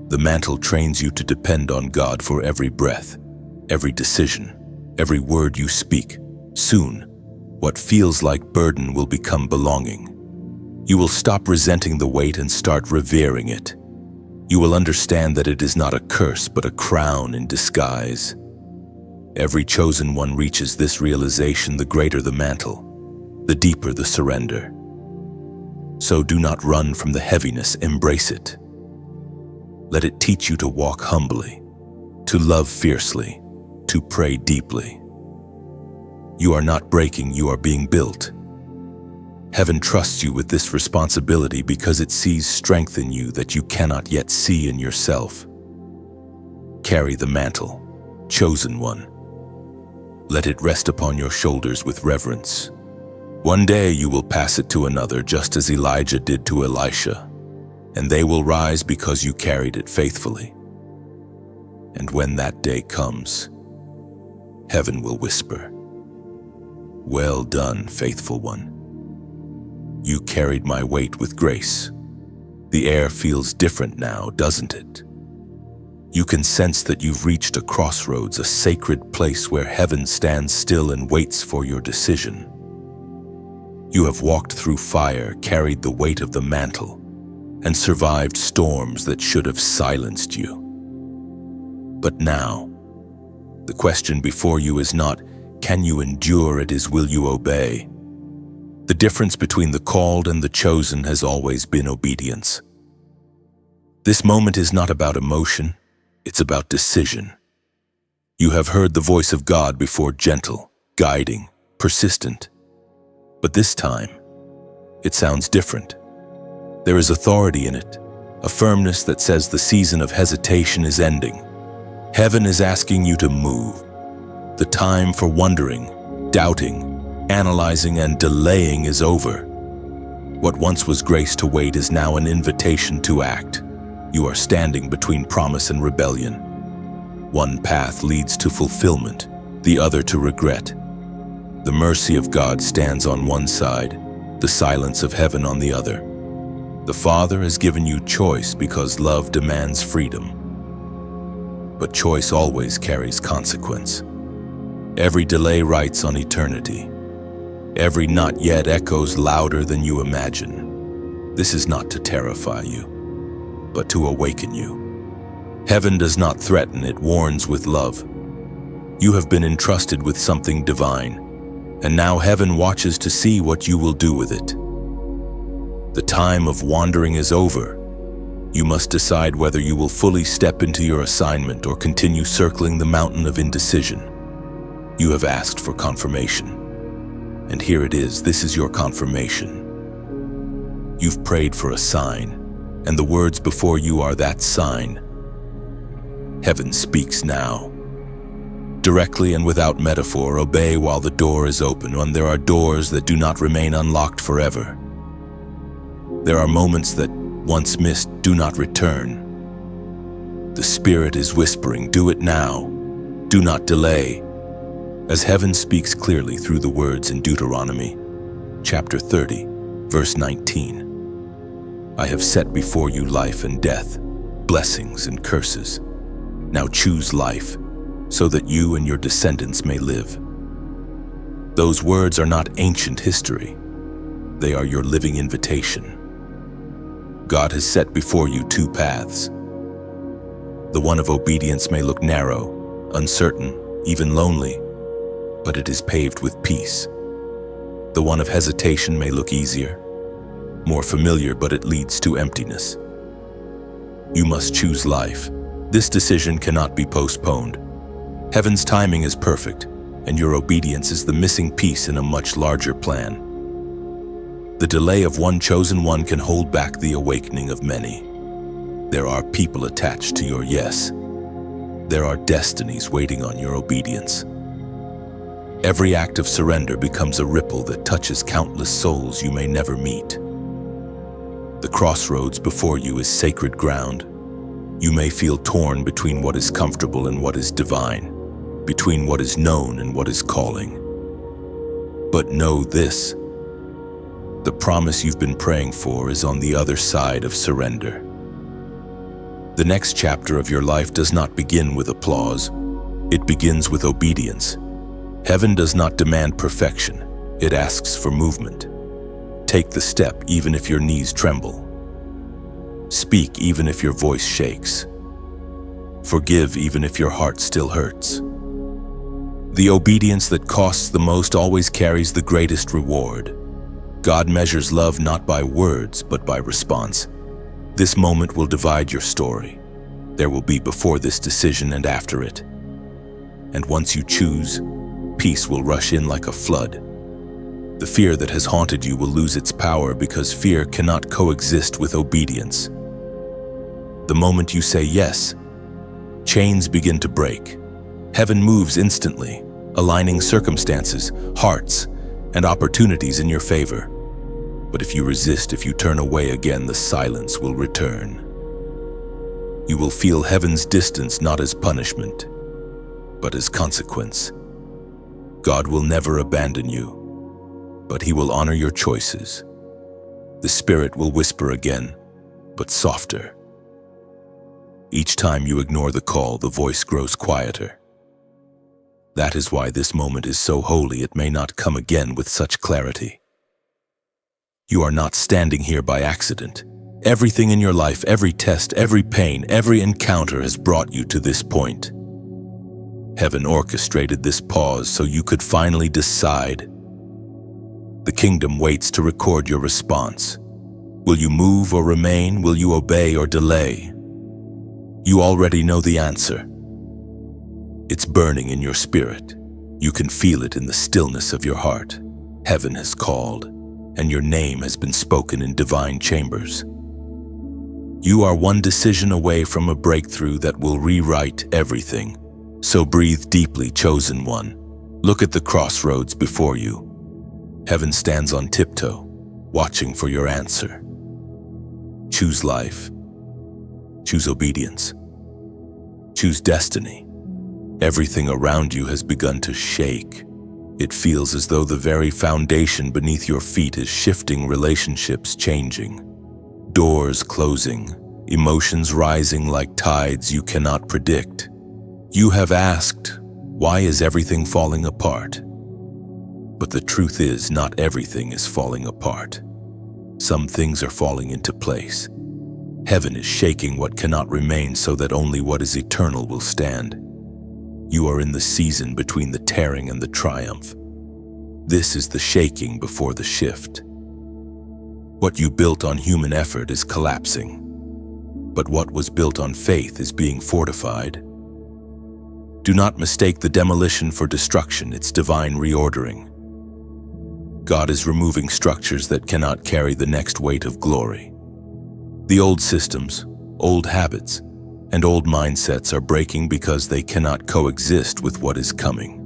The mantle trains you to depend on God for every breath, every decision, every word you speak. Soon, what feels like burden will become belonging. You will stop resenting the weight and start revering it. You will understand that it is not a curse, but a crown in disguise. Every chosen one reaches this realization: the greater the mantle, the deeper the surrender. So do not run from the heaviness, embrace it. Let it teach you to walk humbly, to love fiercely, to pray deeply. You are not breaking, you are being built. Heaven trusts you with this responsibility because it sees strength in you that you cannot yet see in yourself. Carry the mantle, chosen one. Let it rest upon your shoulders with reverence. One day you will pass it to another, just as Elijah did to Elisha, and they will rise because you carried it faithfully. And when that day comes, heaven will whisper, "Well done, faithful one. You carried my weight with grace." The air feels different now, doesn't it? You can sense that you've reached a crossroads, a sacred place where heaven stands still and waits for your decision. You have walked through fire, carried the weight of the mantle, and survived storms that should have silenced you. But now, the question before you is not, can you endure? It is, will you obey? The difference between the called and the chosen has always been obedience. This moment is not about emotion, it's about decision. You have heard the voice of God before, gentle, guiding, persistent. But this time, it sounds different. There is authority in it, a firmness that says the season of hesitation is ending. Heaven is asking you to move. The time for wondering, doubting, analyzing, and delaying is over. What once was grace to wait is now an invitation to act. You are standing between promise and rebellion. One path leads to fulfillment, the other to regret. The mercy of God stands on one side, the silence of heaven on the other. The Father has given you choice because love demands freedom. But choice always carries consequence. Every delay writes on eternity. Every not yet echoes louder than you imagine. This is not to terrify you, but to awaken you. Heaven does not threaten, it warns with love. You have been entrusted with something divine, and now heaven watches to see what you will do with it. The time of wandering is over. You must decide whether you will fully step into your assignment or continue circling the mountain of indecision. You have asked for confirmation, and here it is. This is your confirmation. You've prayed for a sign, and the words before you are that sign. Heaven speaks now. Directly and without metaphor, obey while the door is open, and there are doors that do not remain unlocked forever. There are moments that, once missed, do not return. The Spirit is whispering, do it now. Do not delay. As heaven speaks clearly through the words in Deuteronomy, chapter 30, verse 19. I have set before you life and death, blessings and curses. Now choose life, so that you and your descendants may live. Those words are not ancient history. They are your living invitation. God has set before you two paths. The one of obedience may look narrow, uncertain, even lonely, but it is paved with peace. The one of hesitation may look easier, more familiar, but it leads to emptiness. You must choose life. This decision cannot be postponed. Heaven's timing is perfect, and your obedience is the missing piece in a much larger plan. The delay of one chosen one can hold back the awakening of many. There are people attached to your yes. There are destinies waiting on your obedience. Every act of surrender becomes a ripple that touches countless souls you may never meet. The crossroads before you is sacred ground. You may feel torn between what is comfortable and what is divine, between what is known and what is calling. But know this: the promise you've been praying for is on the other side of surrender. The next chapter of your life does not begin with applause. It begins with obedience. Heaven does not demand perfection. It asks for movement. Take the step even if your knees tremble. Speak even if your voice shakes. Forgive even if your heart still hurts. The obedience that costs the most always carries the greatest reward. God measures love not by words, but by response. This moment will divide your story. There will be before this decision and after it. And once you choose, peace will rush in like a flood. The fear that has haunted you will lose its power because fear cannot coexist with obedience. The moment you say yes, chains begin to break. Heaven moves instantly, aligning circumstances, hearts, and opportunities in your favor. But if you resist, if you turn away again, the silence will return. You will feel heaven's distance not as punishment, but as consequence. God will never abandon you, but He will honor your choices. The Spirit will whisper again, but softer. Each time you ignore the call, the voice grows quieter. That is why this moment is so holy. It may not come again with such clarity. You are not standing here by accident. Everything in your life, every test, every pain, every encounter has brought you to this point. Heaven orchestrated this pause so you could finally decide. The kingdom waits to record your response. Will you move or remain? Will you obey or delay? You already know the answer. It's burning in your spirit. You can feel it in the stillness of your heart. Heaven has called, and your name has been spoken in divine chambers. You are one decision away from a breakthrough that will rewrite everything. So breathe deeply, chosen one. Look at the crossroads before you. Heaven stands on tiptoe, watching for your answer. Choose life. Choose obedience. Choose destiny. Everything around you has begun to shake. It feels as though the very foundation beneath your feet is shifting, relationships changing, doors closing, emotions rising like tides you cannot predict. You have asked, why is everything falling apart? But the truth is, not everything is falling apart. Some things are falling into place. Heaven is shaking what cannot remain so that only what is eternal will stand. You are in the season between the tearing and the triumph. This is the shaking before the shift. What you built on human effort is collapsing, but what was built on faith is being fortified. Do not mistake the demolition for destruction, it's divine reordering. God is removing structures that cannot carry the next weight of glory. The old systems, old habits, and old mindsets are breaking because they cannot coexist with what is coming.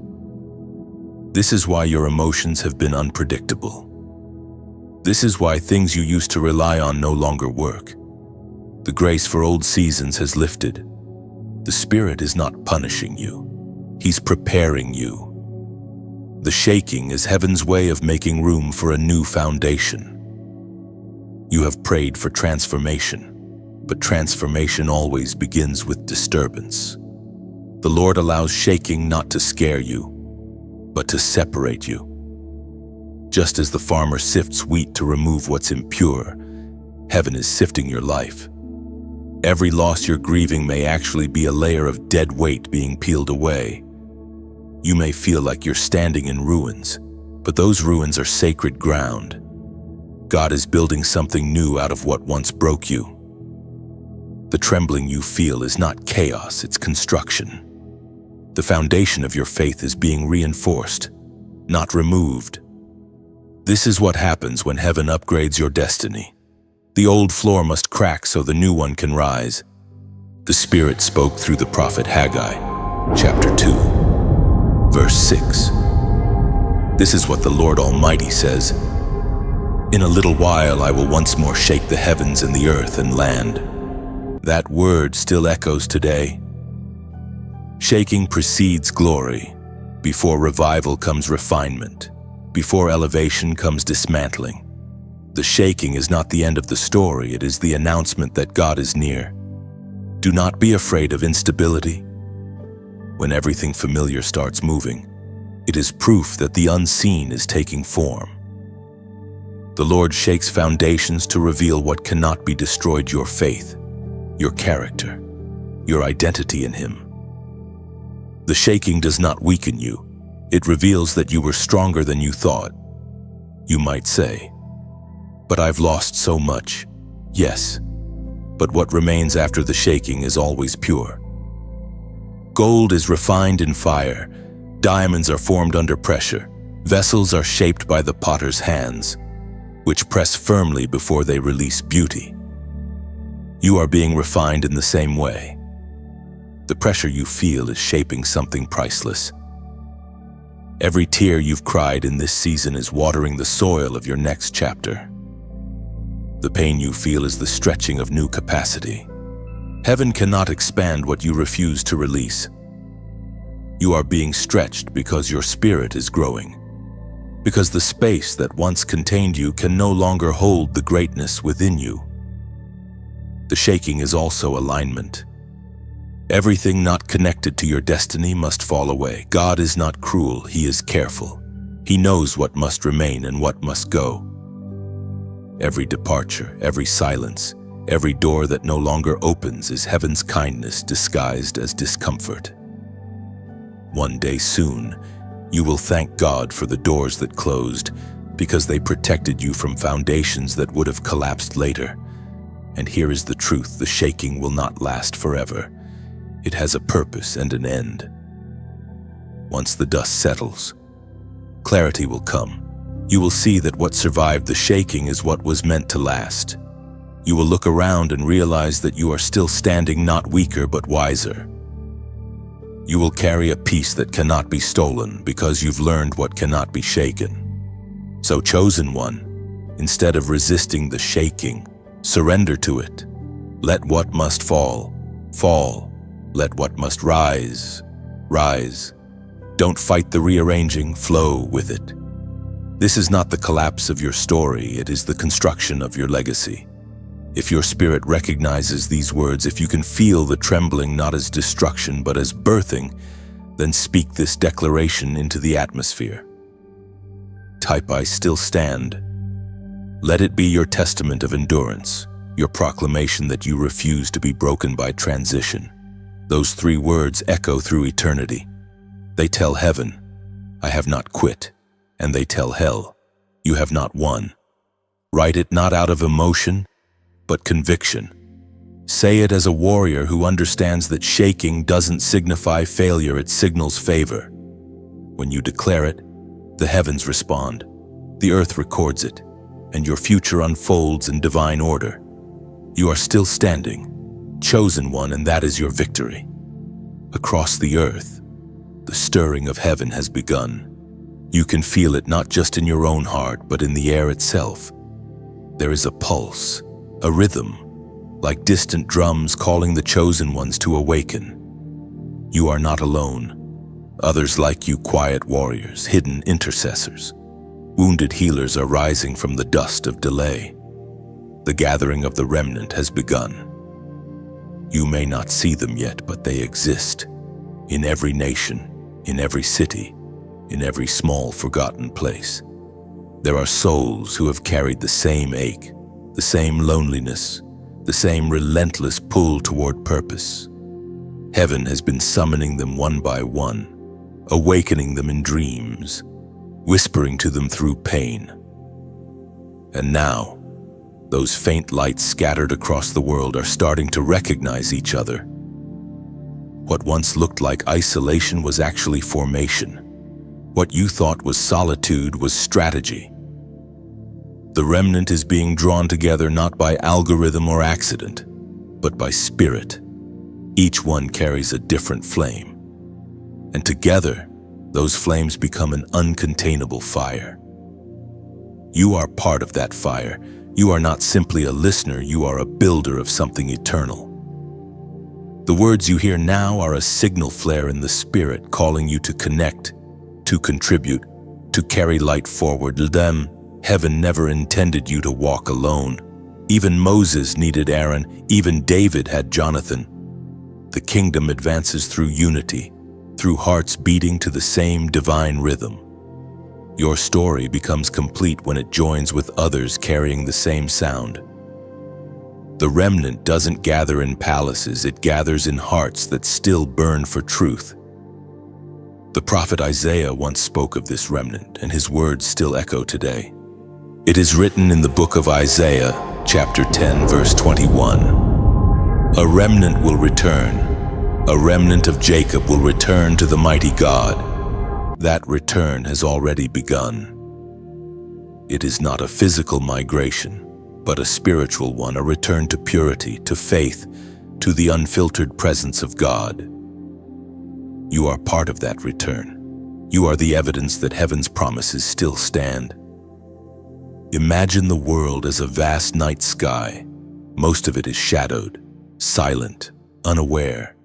This is why your emotions have been unpredictable. This is why things you used to rely on no longer work. The grace for old seasons has lifted. The Spirit is not punishing you. He's preparing you. The shaking is heaven's way of making room for a new foundation. You have prayed for transformation, but transformation always begins with disturbance. The Lord allows shaking not to scare you, but to separate you. Just as the farmer sifts wheat to remove what's impure, heaven is sifting your life. Every loss you're grieving may actually be a layer of dead weight being peeled away. You may feel like you're standing in ruins, but those ruins are sacred ground. God is building something new out of what once broke you. The trembling you feel is not chaos, it's construction. The foundation of your faith is being reinforced, not removed. This is what happens when heaven upgrades your destiny. The old floor must crack so the new one can rise. The Spirit spoke through the prophet Haggai, chapter 2, verse 6. This is what the Lord Almighty says: "In a little while I will once more shake the heavens and the earth and land." That word still echoes today. Shaking precedes glory. Before revival comes refinement. Before elevation comes dismantling. The shaking is not the end of the story, it is the announcement that God is near. Do not be afraid of instability. When everything familiar starts moving, it is proof that the unseen is taking form. The Lord shakes foundations to reveal what cannot be destroyed: your faith, your character, your identity in Him. The shaking does not weaken you. It reveals that you were stronger than you thought. You might say, "But I've lost so much." Yes, but what remains after the shaking is always pure. Gold is refined in fire. Diamonds are formed under pressure. Vessels are shaped by the potter's hands, which press firmly before they release beauty. You are being refined in the same way. The pressure you feel is shaping something priceless. Every tear you've cried in this season is watering the soil of your next chapter. The pain you feel is the stretching of new capacity. Heaven cannot expand what you refuse to release. You are being stretched because your spirit is growing, because the space that once contained you can no longer hold the greatness within you. The shaking is also alignment. Everything not connected to your destiny must fall away. God is not cruel, He is careful. He knows what must remain and what must go. Every departure, every silence, every door that no longer opens is heaven's kindness disguised as discomfort. One day soon, you will thank God for the doors that closed, because they protected you from foundations that would have collapsed later. And here is the truth: the shaking will not last forever. It has a purpose and an end. Once the dust settles, clarity will come. You will see that what survived the shaking is what was meant to last. You will look around and realize that you are still standing, not weaker but wiser. You will carry a peace that cannot be stolen because you've learned what cannot be shaken. So, chosen one, instead of resisting the shaking, surrender to it. Let what must fall, fall. Let what must rise, rise. Don't fight the rearranging, flow with it. This is not the collapse of your story, it is the construction of your legacy. If your spirit recognizes these words, if you can feel the trembling not as destruction but as birthing, then speak this declaration into the atmosphere. Type, "I still stand." Let it be your testament of endurance, your proclamation that you refuse to be broken by transition. Those 3 words echo through eternity. They tell heaven, "I have not quit," and they tell hell, "You have not won." Write it not out of emotion, but conviction. Say it as a warrior who understands that shaking doesn't signify failure, it signals favor. When you declare it, the heavens respond, the earth records it, and your future unfolds in divine order. You are still standing, chosen one, and that is your victory. Across the earth, the stirring of heaven has begun. You can feel it not just in your own heart, but in the air itself. There is a pulse, a rhythm, like distant drums calling the chosen ones to awaken. You are not alone. Others like you, quiet warriors, hidden intercessors. Wounded healers are rising from the dust of delay. The gathering of the remnant has begun. You may not see them yet, but they exist. In every nation, in every city, in every small forgotten place. There are souls who have carried the same ache, the same loneliness, the same relentless pull toward purpose. Heaven has been summoning them one by one, awakening them in dreams, whispering to them through pain. And now, those faint lights scattered across the world are starting to recognize each other. What once looked like isolation was actually formation. What you thought was solitude was strategy. The remnant is being drawn together not by algorithm or accident, but by spirit. Each one carries a different flame. And together, those flames become an uncontainable fire. You are part of that fire. You are not simply a listener, you are a builder of something eternal. The words you hear now are a signal flare in the spirit calling you to connect, to contribute, to carry light forward. Heaven never intended you to walk alone. Even Moses needed Aaron, even David had Jonathan. The kingdom advances through unity, through hearts beating to the same divine rhythm. Your story becomes complete when it joins with others carrying the same sound. The remnant doesn't gather in palaces, it gathers in hearts that still burn for truth. The prophet Isaiah once spoke of this remnant, and his words still echo today. It is written in the book of Isaiah, chapter 10, verse 21. A remnant will return. A remnant of Jacob will return to the mighty God. That return has already begun. It is not a physical migration, but a spiritual one, a return to purity, to faith, to the unfiltered presence of God. You are part of that return. You are the evidence that heaven's promises still stand. Imagine the world as a vast night sky. Most of it is shadowed, silent, unaware.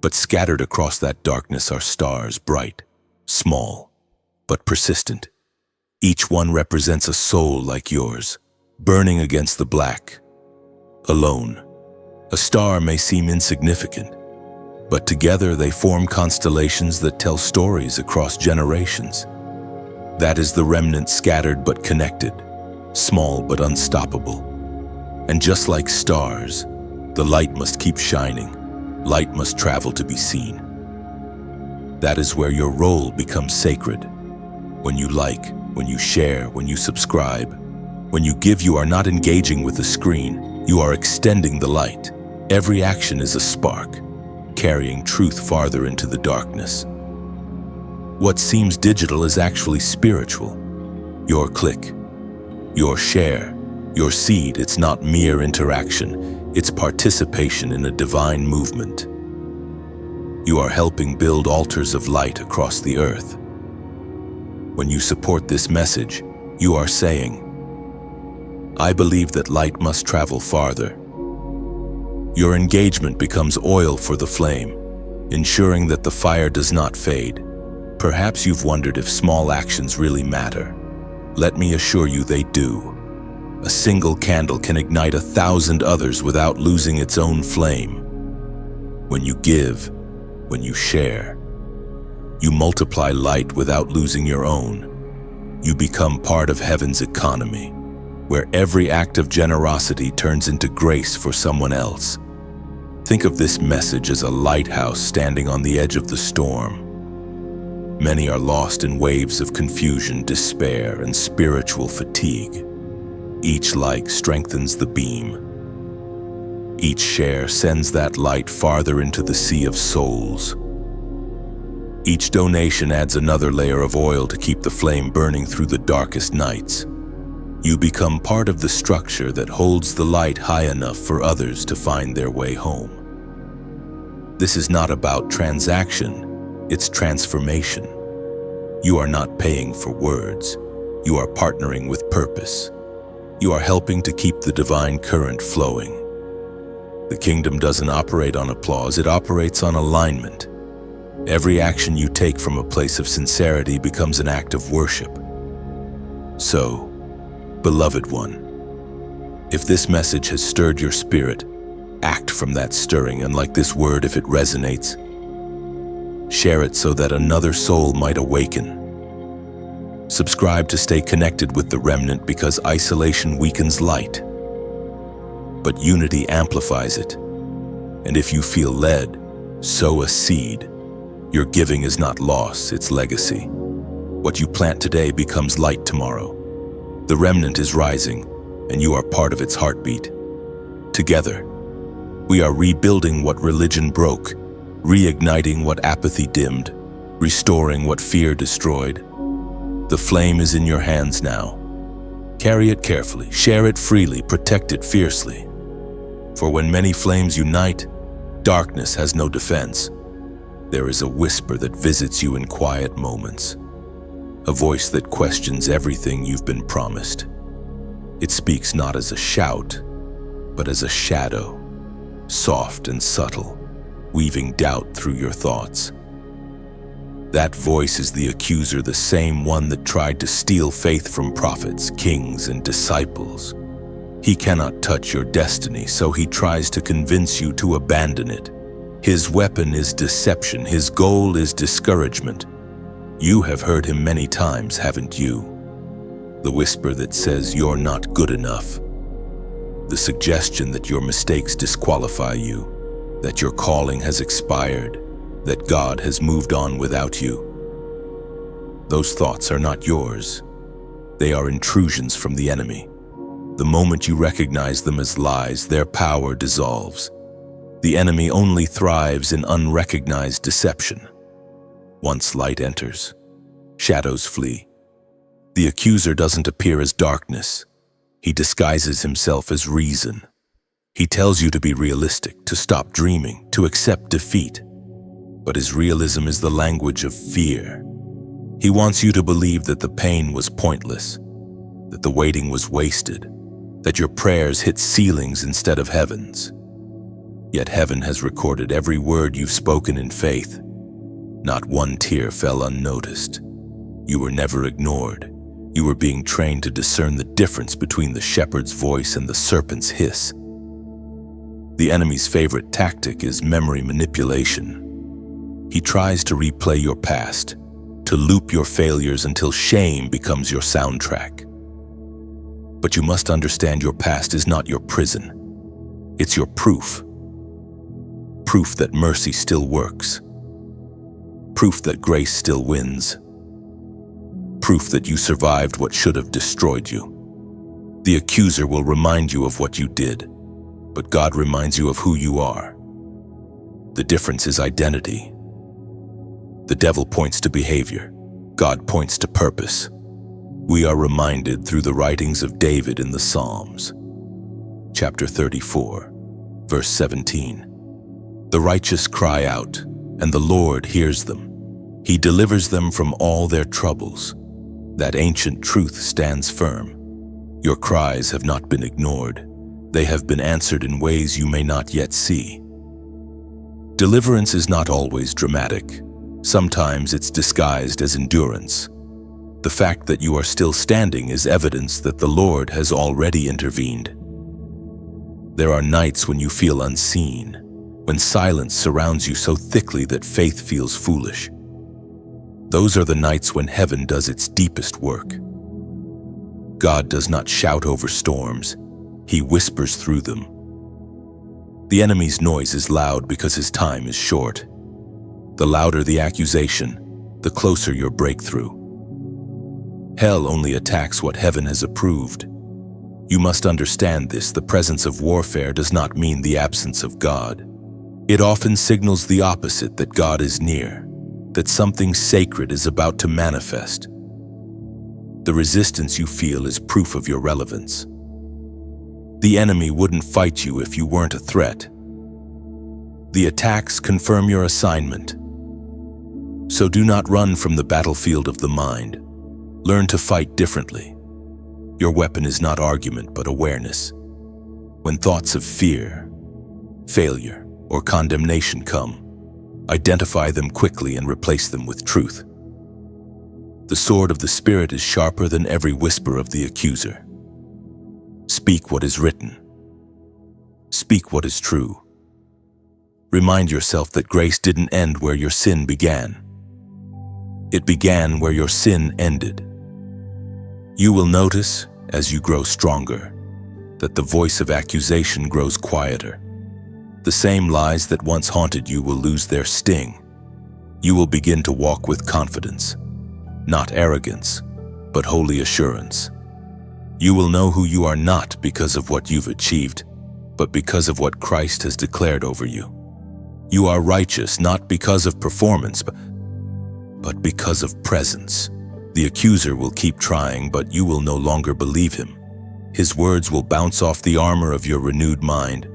But scattered across that darkness are stars, bright, small, but persistent. Each one represents a soul like yours, burning against the black, alone. A star may seem insignificant, but together they form constellations that tell stories across generations. That is the remnant, scattered but connected, small but unstoppable. And just like stars, the light must keep shining. Light must travel to be seen. That is where your role becomes sacred. When you like, when you share, when you subscribe, when you give, you are not engaging with the screen, you are extending the light. Every action is a spark, carrying truth farther into the darkness. What seems digital is actually spiritual. Your click, your share, your seed, it's not mere interaction. It's participation in a divine movement. You are helping build altars of light across the earth. When you support this message, you are saying, I believe that light must travel farther. Your engagement becomes oil for the flame, ensuring that the fire does not fade. Perhaps you've wondered if small actions really matter. Let me assure you they do. A single candle can ignite 1,000 others without losing its own flame. When you give, when you share, you multiply light without losing your own. You become part of heaven's economy, where every act of generosity turns into grace for someone else. Think of this message as a lighthouse standing on the edge of the storm. Many are lost in waves of confusion, despair, and spiritual fatigue. Each like strengthens the beam. Each share sends that light farther into the sea of souls. Each donation adds another layer of oil to keep the flame burning through the darkest nights. You become part of the structure that holds the light high enough for others to find their way home. This is not about transaction, it's transformation. You are not paying for words. You are partnering with purpose. You are helping to keep the divine current flowing. The kingdom doesn't operate on applause, it operates on alignment. Every action you take from a place of sincerity becomes an act of worship. So, beloved one, if this message has stirred your spirit, act from that stirring, and like this word, if it resonates, share it so that another soul might awaken. Subscribe to stay connected with the remnant because isolation weakens light, but unity amplifies it. And if you feel led, sow a seed. Your giving is not loss, it's legacy. What you plant today becomes light tomorrow. The remnant is rising, and you are part of its heartbeat. Together, we are rebuilding what religion broke, reigniting what apathy dimmed, restoring what fear destroyed. The flame is in your hands now. Carry it carefully, share it freely, protect it fiercely. For when many flames unite, darkness has no defense. There is a whisper that visits you in quiet moments, a voice that questions everything you've been promised. It speaks not as a shout, but as a shadow, soft and subtle, weaving doubt through your thoughts. That voice is the accuser, the same one that tried to steal faith from prophets, kings, and disciples. He cannot touch your destiny, so he tries to convince you to abandon it. His weapon is deception, his goal is discouragement. You have heard him many times, haven't you? The whisper that says you're not good enough. The suggestion that your mistakes disqualify you, that your calling has expired, that God has moved on without you. Those thoughts are not yours. They are intrusions from the enemy. The moment you recognize them as lies, their power dissolves. The enemy only thrives in unrecognized deception. Once light enters, shadows flee. The accuser doesn't appear as darkness. He disguises himself as reason. He tells you to be realistic, to stop dreaming, to accept defeat. But his realism is the language of fear. He wants you to believe that the pain was pointless, that the waiting was wasted, that your prayers hit ceilings instead of heavens. Yet heaven has recorded every word you've spoken in faith. Not one tear fell unnoticed. You were never ignored. You were being trained to discern the difference between the shepherd's voice and the serpent's hiss. The enemy's favorite tactic is memory manipulation. He tries to replay your past, to loop your failures until shame becomes your soundtrack. But you must understand your past is not your prison. It's your proof. Proof that mercy still works. Proof that grace still wins. Proof that you survived what should have destroyed you. The accuser will remind you of what you did, but God reminds you of who you are. The difference is identity. The devil points to behavior. God points to purpose. We are reminded through the writings of David in the Psalms. Chapter 34, verse 17. The righteous cry out, and the Lord hears them. He delivers them from all their troubles. That ancient truth stands firm. Your cries have not been ignored. They have been answered in ways you may not yet see. Deliverance is not always dramatic. Sometimes it's disguised as endurance. The fact that you are still standing is evidence that the Lord has already intervened. There are nights when you feel unseen, when silence surrounds you so thickly that faith feels foolish. Those are the nights when heaven does its deepest work. God does not shout over storms. He whispers through them. The enemy's noise is loud because his time is short. The louder the accusation, the closer your breakthrough. Hell only attacks what heaven has approved. You must understand this. The presence of warfare does not mean the absence of God. It often signals the opposite, that God is near, that something sacred is about to manifest. The resistance you feel is proof of your relevance. The enemy wouldn't fight you if you weren't a threat. The attacks confirm your assignment. So do not run from the battlefield of the mind. Learn to fight differently. Your weapon is not argument, but awareness. When thoughts of fear, failure, or condemnation come, identify them quickly and replace them with truth. The sword of the Spirit is sharper than every whisper of the accuser. Speak what is written. Speak what is true. Remind yourself that grace didn't end where your sin began. It began where your sin ended. You will notice, as you grow stronger, that the voice of accusation grows quieter. The same lies that once haunted you will lose their sting. You will begin to walk with confidence, not arrogance, but holy assurance. You will know who you are not because of what you've achieved, but because of what Christ has declared over you. You are righteous not because of performance, but because of presence. The accuser will keep trying, but you will no longer believe him. His words will bounce off the armor of your renewed mind.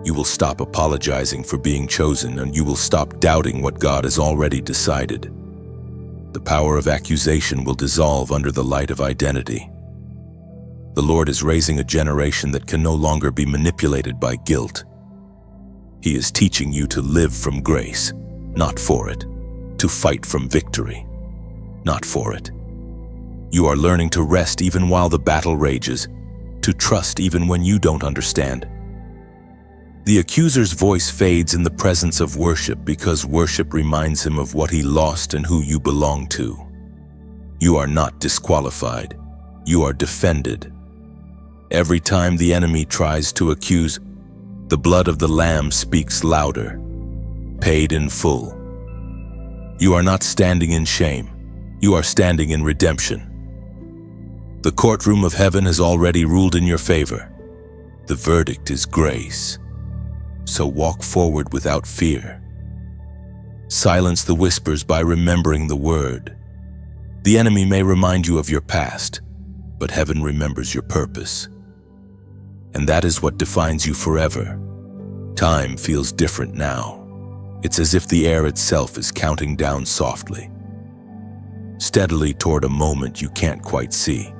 You will stop apologizing for being chosen, and you will stop doubting what God has already decided. The power of accusation will dissolve under the light of identity. The Lord is raising a generation that can no longer be manipulated by guilt. He is teaching you to live from grace, not for it, to fight from victory, not for it. You are learning to rest even while the battle rages, to trust even when you don't understand. The accuser's voice fades in the presence of worship because worship reminds him of what he lost and who you belong to. You are not disqualified. You are defended. Every time the enemy tries to accuse, the blood of the Lamb speaks louder, paid in full. You are not standing in shame. You are standing in redemption. The courtroom of heaven has already ruled in your favor. The verdict is grace. So walk forward without fear. Silence the whispers by remembering the word. The enemy may remind you of your past, but heaven remembers your purpose. And that is what defines you forever. Time feels different now. It's as if the air itself is counting down softly, steadily toward a moment you can't quite see.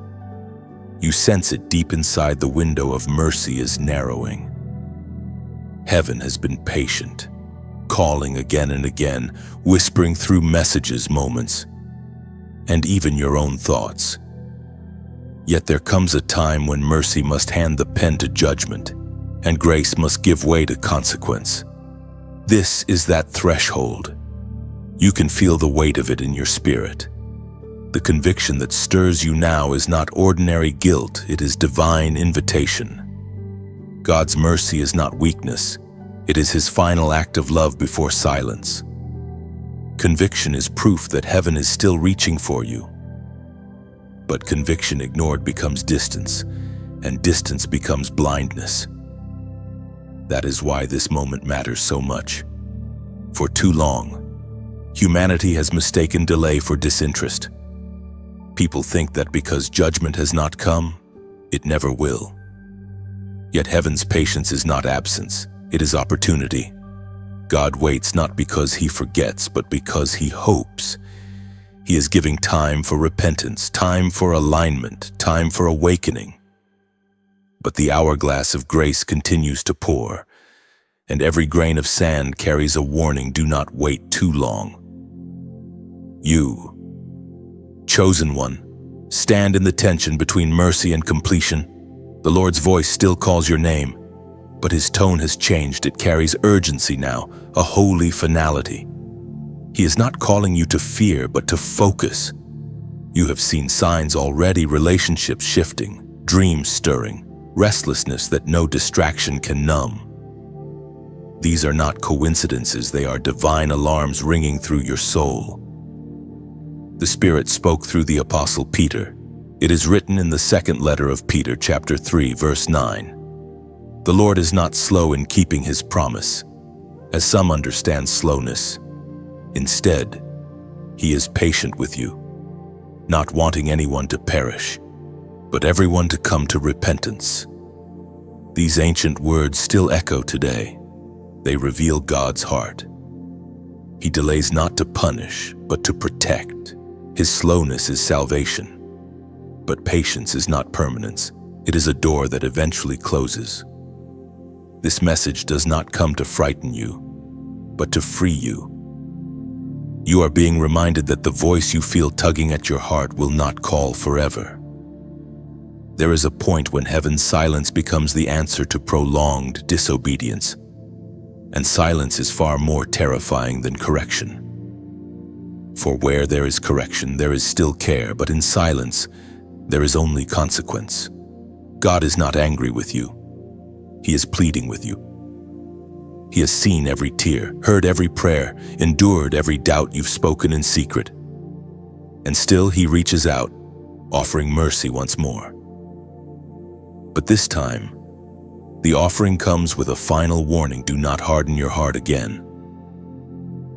You sense it deep inside. The window of mercy is narrowing. Heaven has been patient, calling again and again, whispering through messages, moments, and even your own thoughts. Yet there comes a time when mercy must hand the pen to judgment, and grace must give way to consequence. This is that threshold. You can feel the weight of it in your spirit. The conviction that stirs you now is not ordinary guilt, it is divine invitation. God's mercy is not weakness, it is His final act of love before silence. Conviction is proof that heaven is still reaching for you. But conviction ignored becomes distance, and distance becomes blindness. That is why this moment matters so much. For too long, humanity has mistaken delay for disinterest. People think that because judgment has not come, it never will. Yet heaven's patience is not absence, it is opportunity. God waits not because He forgets, but because He hopes. He is giving time for repentance, time for alignment, time for awakening. But the hourglass of grace continues to pour, and every grain of sand carries a warning: do not wait too long. You, chosen one, stand in the tension between mercy and completion. The Lord's voice still calls your name, but His tone has changed. It carries urgency now, a holy finality. He is not calling you to fear, but to focus. You have seen signs already: relationships shifting, dreams stirring, restlessness that no distraction can numb. These are not coincidences, they are divine alarms ringing through your soul. The Spirit spoke through the Apostle Peter. It is written in the second letter of Peter, chapter 3, verse 9. The Lord is not slow in keeping His promise, as some understand slowness. Instead, He is patient with you, not wanting anyone to perish, but everyone to come to repentance. These ancient words still echo today. They reveal God's heart. He delays not to punish, but to protect. His slowness is salvation. But patience is not permanence. It is a door that eventually closes. This message does not come to frighten you, but to free you. You are being reminded that the voice you feel tugging at your heart will not call forever. There is a point when heaven's silence becomes the answer to prolonged disobedience, and silence is far more terrifying than correction. For where there is correction, there is still care, but in silence, there is only consequence. God is not angry with you. He is pleading with you. He has seen every tear, heard every prayer, endured every doubt you've spoken in secret. And still he reaches out, offering mercy once more. But this time, the offering comes with a final warning: do not harden your heart again.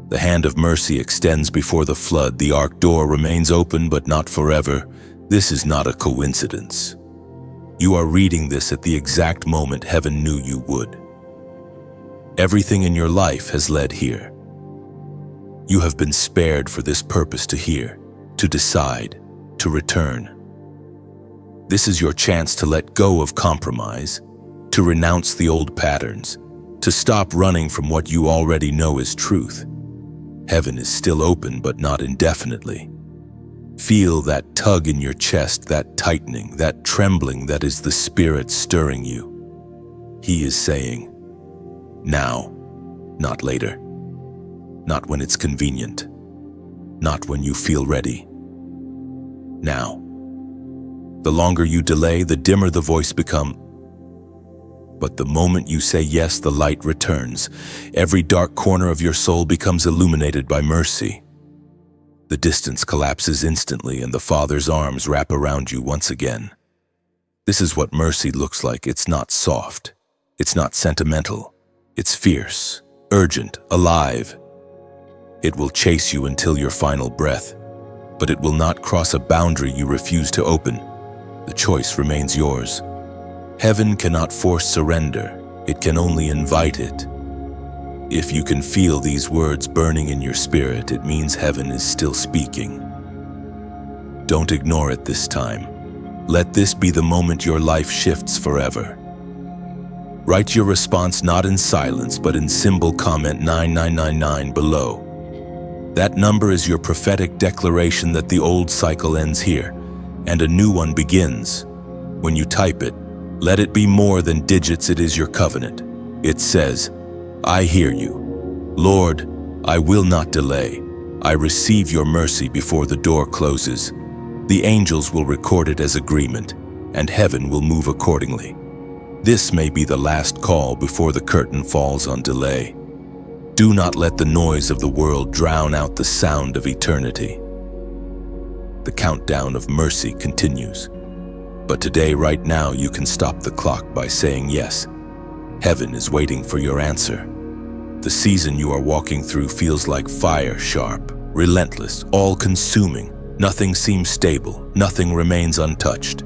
The hand of mercy extends before the flood. The ark door remains open, but not forever. This is not a coincidence. You are reading this at the exact moment heaven knew you would. Everything in your life has led here. You have been spared for this purpose: to hear, to decide, to return. This is your chance to let go of compromise, to renounce the old patterns, to stop running from what you already know is truth. Heaven is still open, but not indefinitely. Feel that tug in your chest, that tightening, that trembling that is the Spirit stirring you. He is saying, now, not later. Not when it's convenient. Not when you feel ready. Now. The longer you delay, the dimmer the voice becomes. But the moment you say yes, the light returns. Every dark corner of your soul becomes illuminated by mercy. The distance collapses instantly, and the Father's arms wrap around you once again. This is what mercy looks like. It's not soft. It's not sentimental. It's fierce, urgent, alive. It will chase you until your final breath, but it will not cross a boundary you refuse to open. The choice remains yours. Heaven cannot force surrender. It can only invite it. If you can feel these words burning in your spirit, it means heaven is still speaking. Don't ignore it this time. Let this be the moment your life shifts forever. Write your response not in silence, but in symbol comment 9999 below. That number is your prophetic declaration that the old cycle ends here, and a new one begins. When you type it, let it be more than digits. It is your covenant. It says, I hear you. Lord, I will not delay. I receive your mercy before the door closes. The angels will record it as agreement, and heaven will move accordingly. This may be the last call before the curtain falls on delay. Do not let the noise of the world drown out the sound of eternity. The countdown of mercy continues. But today, right now, you can stop the clock by saying yes. Heaven is waiting for your answer. The season you are walking through feels like fire, sharp, relentless, all-consuming. Nothing seems stable. Nothing remains untouched.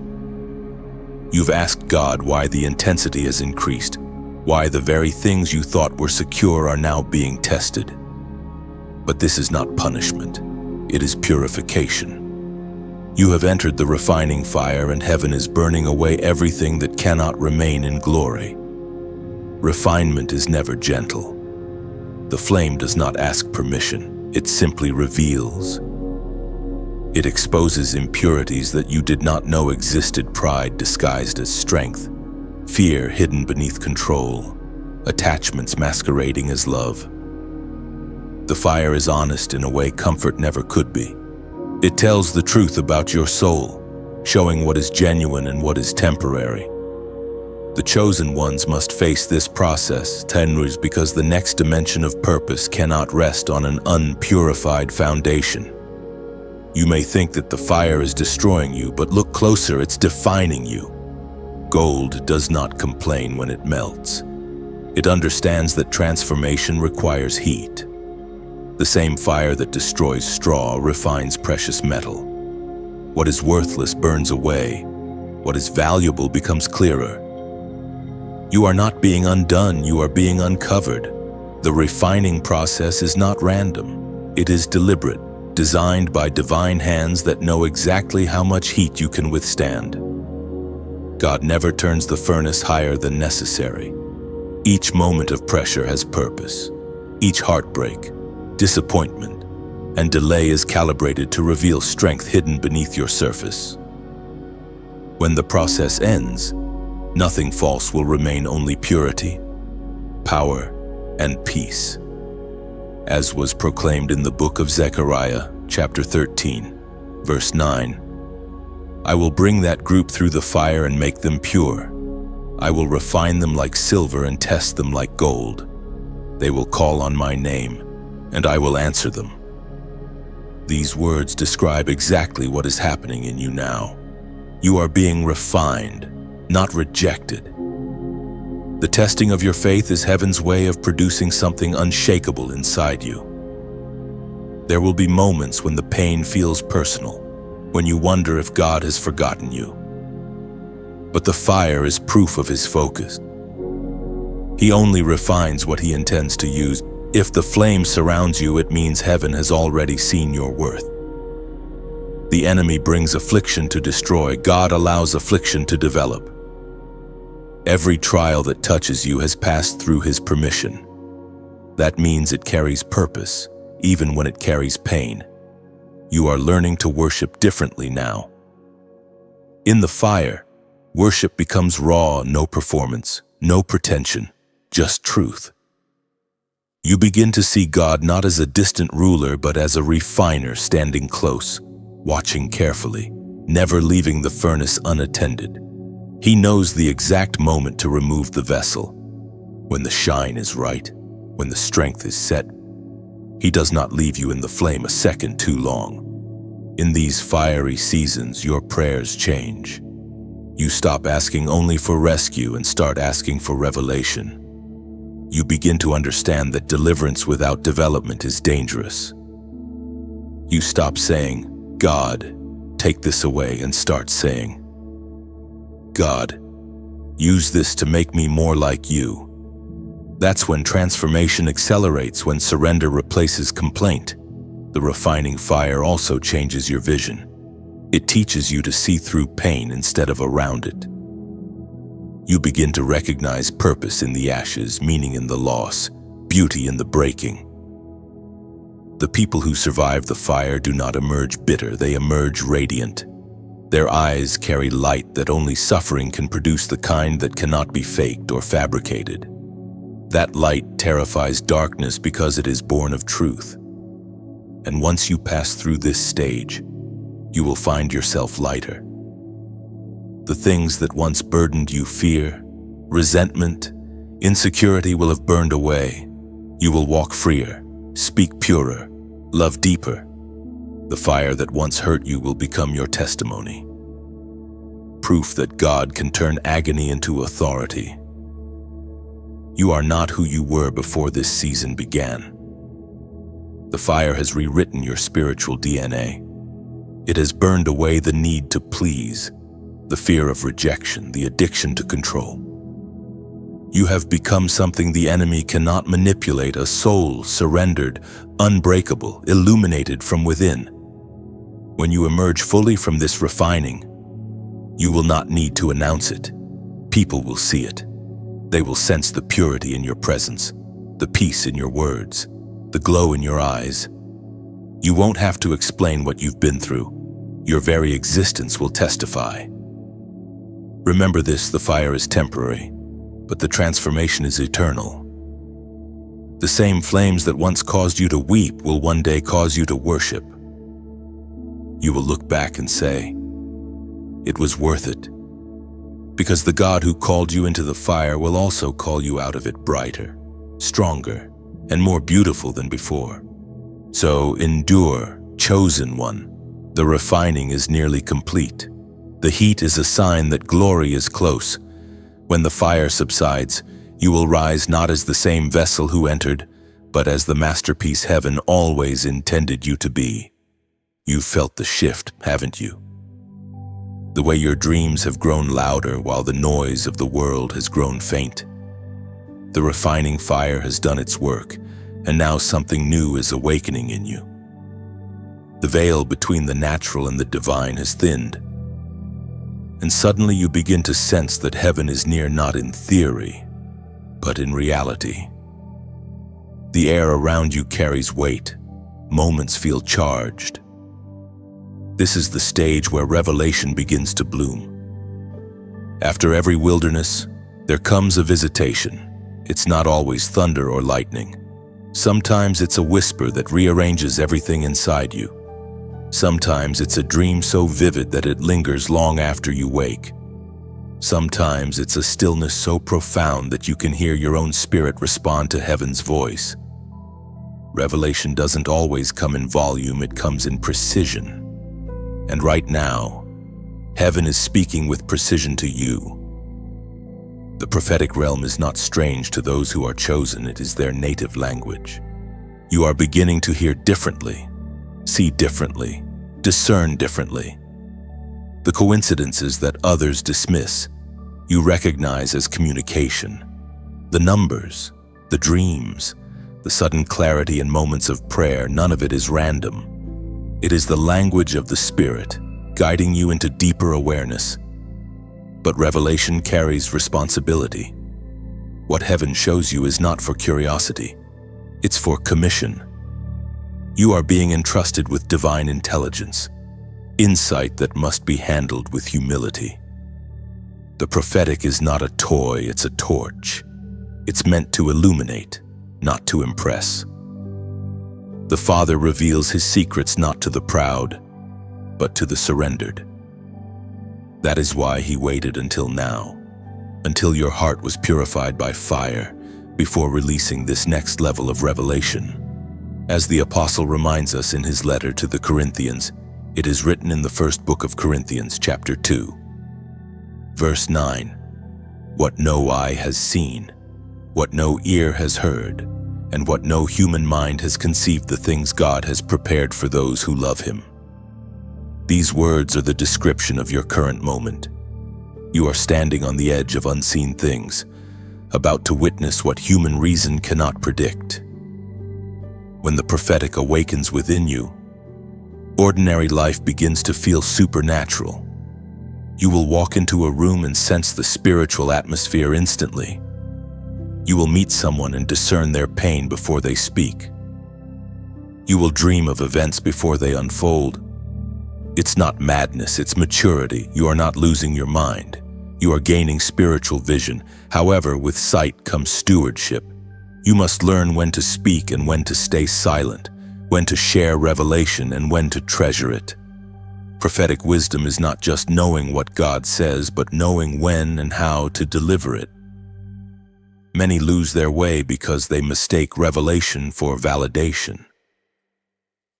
You've asked God why the intensity has increased, why the very things you thought were secure are now being tested. But this is not punishment. It is purification. You have entered the refining fire, and heaven is burning away everything that cannot remain in glory. Refinement is never gentle. The flame does not ask permission. It simply reveals. It exposes impurities that you did not know existed: pride disguised as strength, fear hidden beneath control, attachments masquerading as love. The fire is honest in a way comfort never could be. It tells the truth about your soul, showing what is genuine and what is temporary. The chosen ones must face this process, tenrus, because the next dimension of purpose cannot rest on an unpurified foundation. You may think that the fire is destroying you, but look closer, it's defining you. Gold does not complain when it melts. It understands that transformation requires heat. The same fire that destroys straw refines precious metal. What is worthless burns away. What is valuable becomes clearer. You are not being undone, you are being uncovered. The refining process is not random. It is deliberate, designed by divine hands that know exactly how much heat you can withstand. God never turns the furnace higher than necessary. Each moment of pressure has purpose. Each heartbreak, disappointment, and delay is calibrated to reveal strength hidden beneath your surface. When the process ends, nothing false will remain, only purity, power, and peace. As was proclaimed in the book of Zechariah, chapter 13, verse 9. I will bring that group through the fire and make them pure. I will refine them like silver and test them like gold. They will call on my name, and I will answer them. These words describe exactly what is happening in you now. You are being refined, not rejected. The testing of your faith is heaven's way of producing something unshakable inside you. There will be moments when the pain feels personal, when you wonder if God has forgotten you. But the fire is proof of his focus. He only refines what he intends to use. If the flame surrounds you, it means heaven has already seen your worth. The enemy brings affliction to destroy. God allows affliction to develop. Every trial that touches you has passed through his permission. That means it carries purpose, even when it carries pain. You are learning to worship differently now. In the fire, worship becomes raw, no performance, no pretension, just truth. You begin to see God not as a distant ruler, but as a refiner standing close, watching carefully, never leaving the furnace unattended. He knows the exact moment to remove the vessel. When the shine is right, when the strength is set, he does not leave you in the flame a second too long. In these fiery seasons, your prayers change. You stop asking only for rescue and start asking for revelation. You begin to understand that deliverance without development is dangerous. You stop saying, "God, take this away," and start saying, "God, use this to make me more like you." That's when transformation accelerates, when surrender replaces complaint. The refining fire also changes your vision. It teaches you to see through pain instead of around it. You begin to recognize purpose in the ashes, meaning in the loss, beauty in the breaking. The people who survive the fire do not emerge bitter, they emerge radiant. Their eyes carry light that only suffering can produce, the kind that cannot be faked or fabricated. That light terrifies darkness because it is born of truth. And once you pass through this stage, you will find yourself lighter. The things that once burdened you, fear, resentment, insecurity, will have burned away. You will walk freer, speak purer, love deeper. The fire that once hurt you will become your testimony. Proof that God can turn agony into authority. You are not who you were before this season began. The fire has rewritten your spiritual DNA. It has burned away the need to please, the fear of rejection, the addiction to control. You have become something the enemy cannot manipulate, a soul surrendered, unbreakable, illuminated from within. When you emerge fully from this refining, you will not need to announce it. People will see it. They will sense the purity in your presence, the peace in your words, the glow in your eyes. You won't have to explain what you've been through. Your very existence will testify. Remember this: the fire is temporary, but the transformation is eternal. The same flames that once caused you to weep will one day cause you to worship. You will look back and say, "It was worth it," because the God who called you into the fire will also call you out of it brighter, stronger, and more beautiful than before. So endure, chosen one. The refining is nearly complete. The heat is a sign that glory is close. When the fire subsides, you will rise not as the same vessel who entered, but as the masterpiece heaven always intended you to be. You've felt the shift, haven't you? The way your dreams have grown louder while the noise of the world has grown faint. The refining fire has done its work, and now something new is awakening in you. The veil between the natural and the divine has thinned, and suddenly you begin to sense that heaven is near, not in theory, but in reality. The air around you carries weight. Moments feel charged. This is the stage where revelation begins to bloom. After every wilderness, there comes a visitation. It's not always thunder or lightning. Sometimes it's a whisper that rearranges everything inside you. Sometimes it's a dream so vivid that it lingers long after you wake. Sometimes it's a stillness so profound that you can hear your own spirit respond to heaven's voice. Revelation doesn't always come in volume, it comes in precision. And right now, heaven is speaking with precision to you. The prophetic realm is not strange to those who are chosen, it is their native language. You are beginning to hear differently, see differently, discern differently. The coincidences that others dismiss, you recognize as communication. The numbers, the dreams, the sudden clarity in moments of prayer, none of it is random. It is the language of the Spirit, guiding you into deeper awareness. But revelation carries responsibility. What heaven shows you is not for curiosity, it's for commission. You are being entrusted with divine intelligence, insight that must be handled with humility. The prophetic is not a toy, it's a torch. It's meant to illuminate, not to impress. The Father reveals his secrets not to the proud, but to the surrendered. That is why he waited until now, until your heart was purified by fire, before releasing this next level of revelation. As the Apostle reminds us in his letter to the Corinthians, it is written in the first book of Corinthians, chapter 2, verse 9, "What no eye has seen, what no ear has heard, and what no human mind has conceived, the things God has prepared for those who love him." These words are the description of your current moment. You are standing on the edge of unseen things, about to witness what human reason cannot predict. When the prophetic awakens within you, ordinary life begins to feel supernatural. You will walk into a room and sense the spiritual atmosphere instantly. You will meet someone and discern their pain before they speak. You will dream of events before they unfold. It's not madness, it's maturity. You are not losing your mind. You are gaining spiritual vision. However, with sight comes stewardship. You must learn when to speak and when to stay silent, when to share revelation and when to treasure it. Prophetic wisdom is not just knowing what God says, but knowing when and how to deliver it. Many lose their way because they mistake revelation for validation.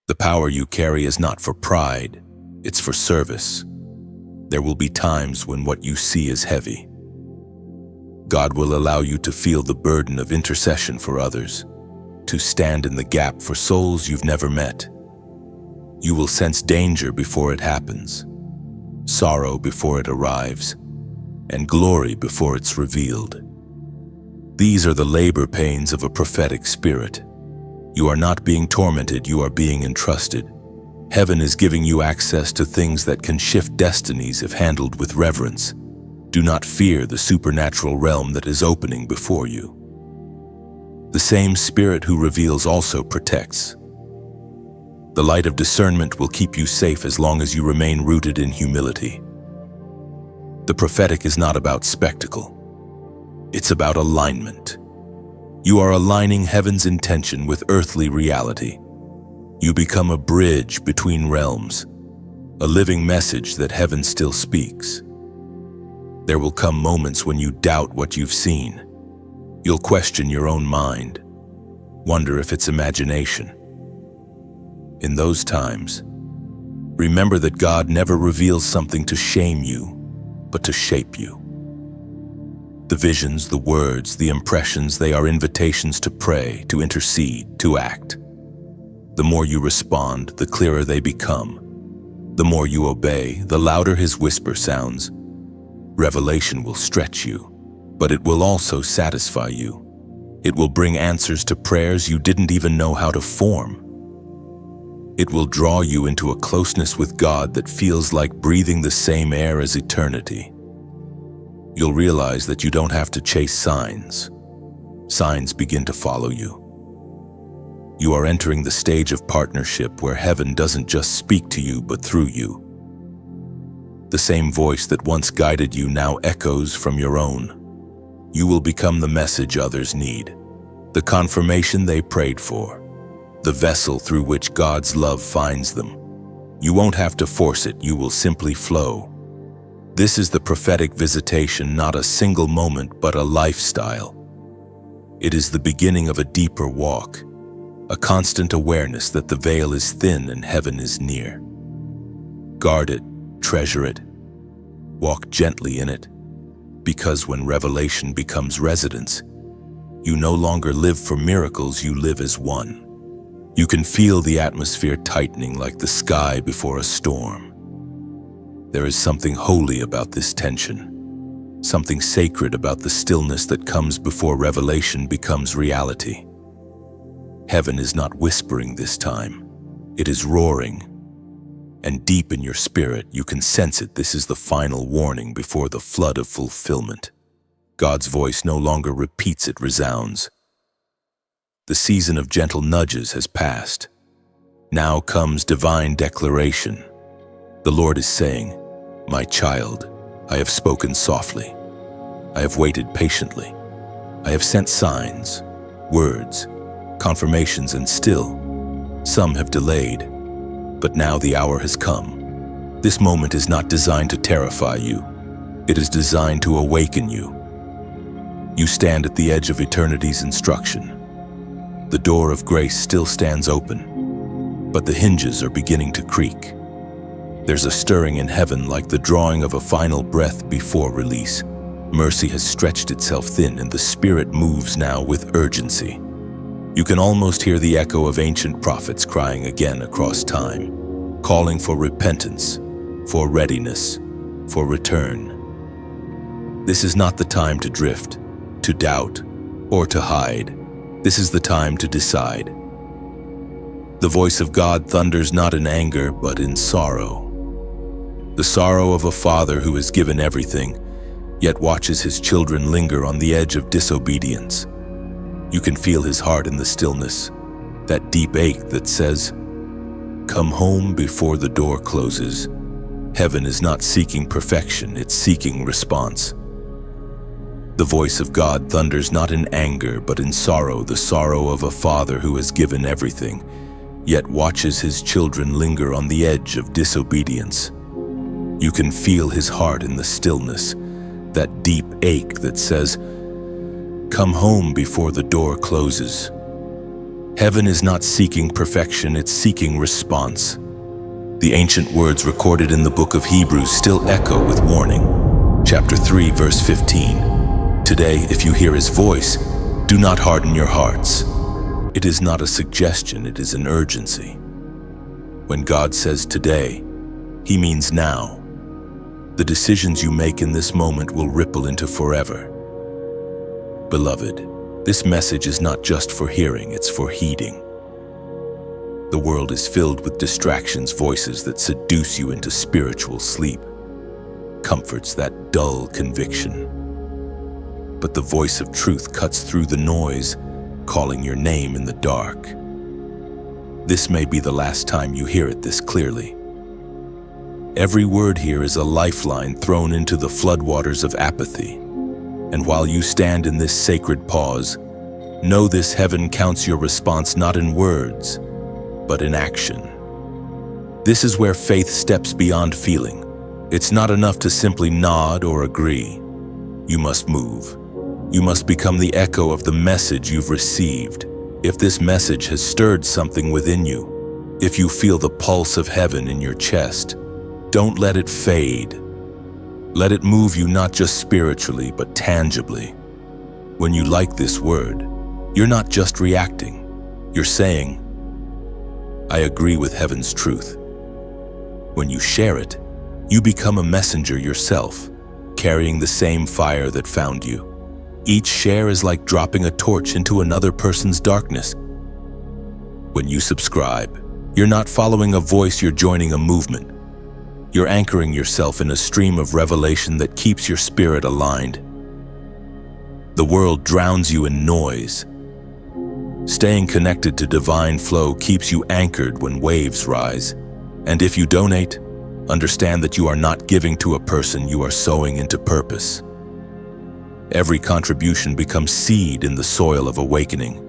The power you carry is not for pride, it's for service. There will be times when what you see is heavy. God will allow you to feel the burden of intercession for others, to stand in the gap for souls you've never met. You will sense danger before it happens, sorrow before it arrives, and glory before it's revealed. These are the labor pains of a prophetic spirit. You are not being tormented, you are being entrusted. Heaven is giving you access to things that can shift destinies if handled with reverence. Do not fear the supernatural realm that is opening before you. The same Spirit who reveals also protects. The light of discernment will keep you safe as long as you remain rooted in humility. The prophetic is not about spectacle. It's about alignment. You are aligning heaven's intention with earthly reality. You become a bridge between realms, a living message that heaven still speaks. There will come moments when you doubt what you've seen. You'll question your own mind, wonder if it's imagination. In those times, remember that God never reveals something to shame you, but to shape you. The visions, the words, the impressions, they are invitations to pray, to intercede, to act. The more you respond, the clearer they become. The more you obey, the louder his whisper sounds. Revelation will stretch you, but it will also satisfy you. It will bring answers to prayers you didn't even know how to form. It will draw you into a closeness with God that feels like breathing the same air as eternity. You'll realize that you don't have to chase signs. Signs begin to follow you. You are entering the stage of partnership where heaven doesn't just speak to you, but through you. The same voice that once guided you now echoes from your own. You will become the message others need, the confirmation they prayed for, the vessel through which God's love finds them. You won't have to force it, you will simply flow. This is the prophetic visitation, not a single moment, but a lifestyle. It is the beginning of a deeper walk, a constant awareness that the veil is thin and heaven is near. Guard it, treasure it, walk gently in it, because when revelation becomes residence, you no longer live for miracles, you live as one. You can feel the atmosphere tightening like the sky before a storm. There is something holy about this tension, something sacred about the stillness that comes before revelation becomes reality. Heaven is not whispering this time, it is roaring. And deep in your spirit, you can sense it. This is the final warning before the flood of fulfillment. God's voice no longer repeats, it resounds. The season of gentle nudges has passed. Now comes divine declaration. The Lord is saying, "My child, I have spoken softly. I have waited patiently. I have sent signs, words, confirmations, and still, some have delayed. But now the hour has come. This moment is not designed to terrify you. It is designed to awaken you. You stand at the edge of eternity's instruction. The door of grace still stands open, but the hinges are beginning to creak. There's a stirring in heaven like the drawing of a final breath before release. Mercy has stretched itself thin and the Spirit moves now with urgency. You can almost hear the echo of ancient prophets crying again across time, calling for repentance, for readiness, for return. This is not the time to drift, to doubt, or to hide. This is the time to decide. The voice of God thunders not in anger, but in sorrow. The sorrow of a father who has given everything, yet watches his children linger on the edge of disobedience. You can feel his heart in the stillness, that deep ache that says, "Come home before the door closes." Heaven is not seeking perfection, it's seeking response. The voice of God thunders not in anger, but in sorrow, the sorrow of a father who has given everything, yet watches his children linger on the edge of disobedience. You can feel his heart in the stillness, that deep ache that says, "Come home before the door closes." Heaven is not seeking perfection, it's seeking response. The ancient words recorded in the book of Hebrews still echo with warning. Chapter 3, verse 15. Today, if you hear his voice, do not harden your hearts. It is not a suggestion, it is an urgency. When God says today, he means now. The decisions you make in this moment will ripple into forever. Beloved, this message is not just for hearing, it's for heeding. The world is filled with distractions, voices that seduce you into spiritual sleep, comforts that dull conviction. But the voice of truth cuts through the noise, calling your name in the dark. This may be the last time you hear it this clearly. Every word here is a lifeline thrown into the floodwaters of apathy. And while you stand in this sacred pause, know this: heaven counts your response not in words, but in action. This is where faith steps beyond feeling. It's not enough to simply nod or agree. You must move. You must become the echo of the message you've received. If this message has stirred something within you, if you feel the pulse of heaven in your chest, don't let it fade. Let it move you not just spiritually, but tangibly. When you like this word, you're not just reacting. You're saying, "I agree with heaven's truth." When you share it, you become a messenger yourself, carrying the same fire that found you. Each share is like dropping a torch into another person's darkness. When you subscribe, you're not following a voice, you're joining a movement. You're anchoring yourself in a stream of revelation that keeps your spirit aligned. The world drowns you in noise. Staying connected to divine flow keeps you anchored when waves rise. And if you donate, understand that you are not giving to a person, you are sowing into purpose. Every contribution becomes seed in the soil of awakening.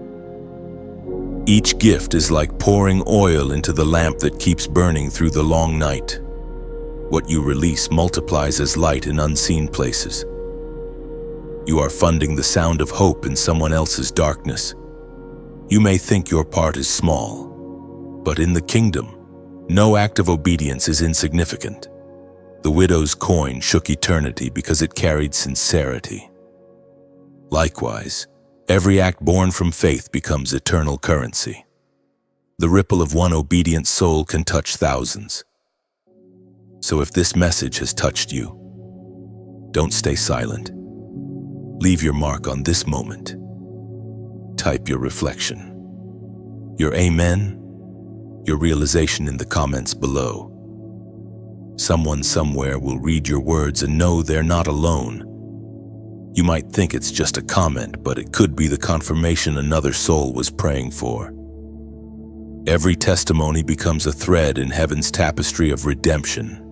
Each gift is like pouring oil into the lamp that keeps burning through the long night. What you release multiplies as light in unseen places. You are funding the sound of hope in someone else's darkness. You may think your part is small, but in the kingdom, no act of obedience is insignificant. The widow's coin shook eternity because it carried sincerity. Likewise, every act born from faith becomes eternal currency. The ripple of one obedient soul can touch thousands. So if this message has touched you, don't stay silent. Leave your mark on this moment. Type your reflection, your amen, your realization in the comments below. Someone somewhere will read your words and know they're not alone. You might think it's just a comment, but it could be the confirmation another soul was praying for. Every testimony becomes a thread in heaven's tapestry of redemption.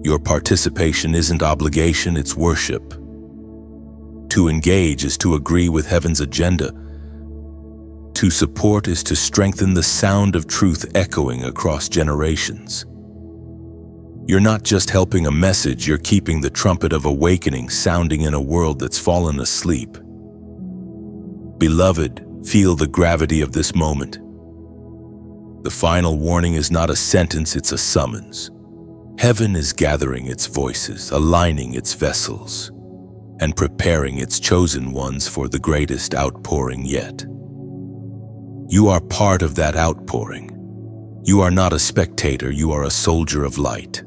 Your participation isn't obligation, it's worship. To engage is to agree with heaven's agenda. To support is to strengthen the sound of truth echoing across generations. You're not just helping a message, you're keeping the trumpet of awakening sounding in a world that's fallen asleep. Beloved, feel the gravity of this moment. The final warning is not a sentence, it's a summons. Heaven is gathering its voices, aligning its vessels, and preparing its chosen ones for the greatest outpouring yet. You are part of that outpouring. You are not a spectator, you are a soldier of light.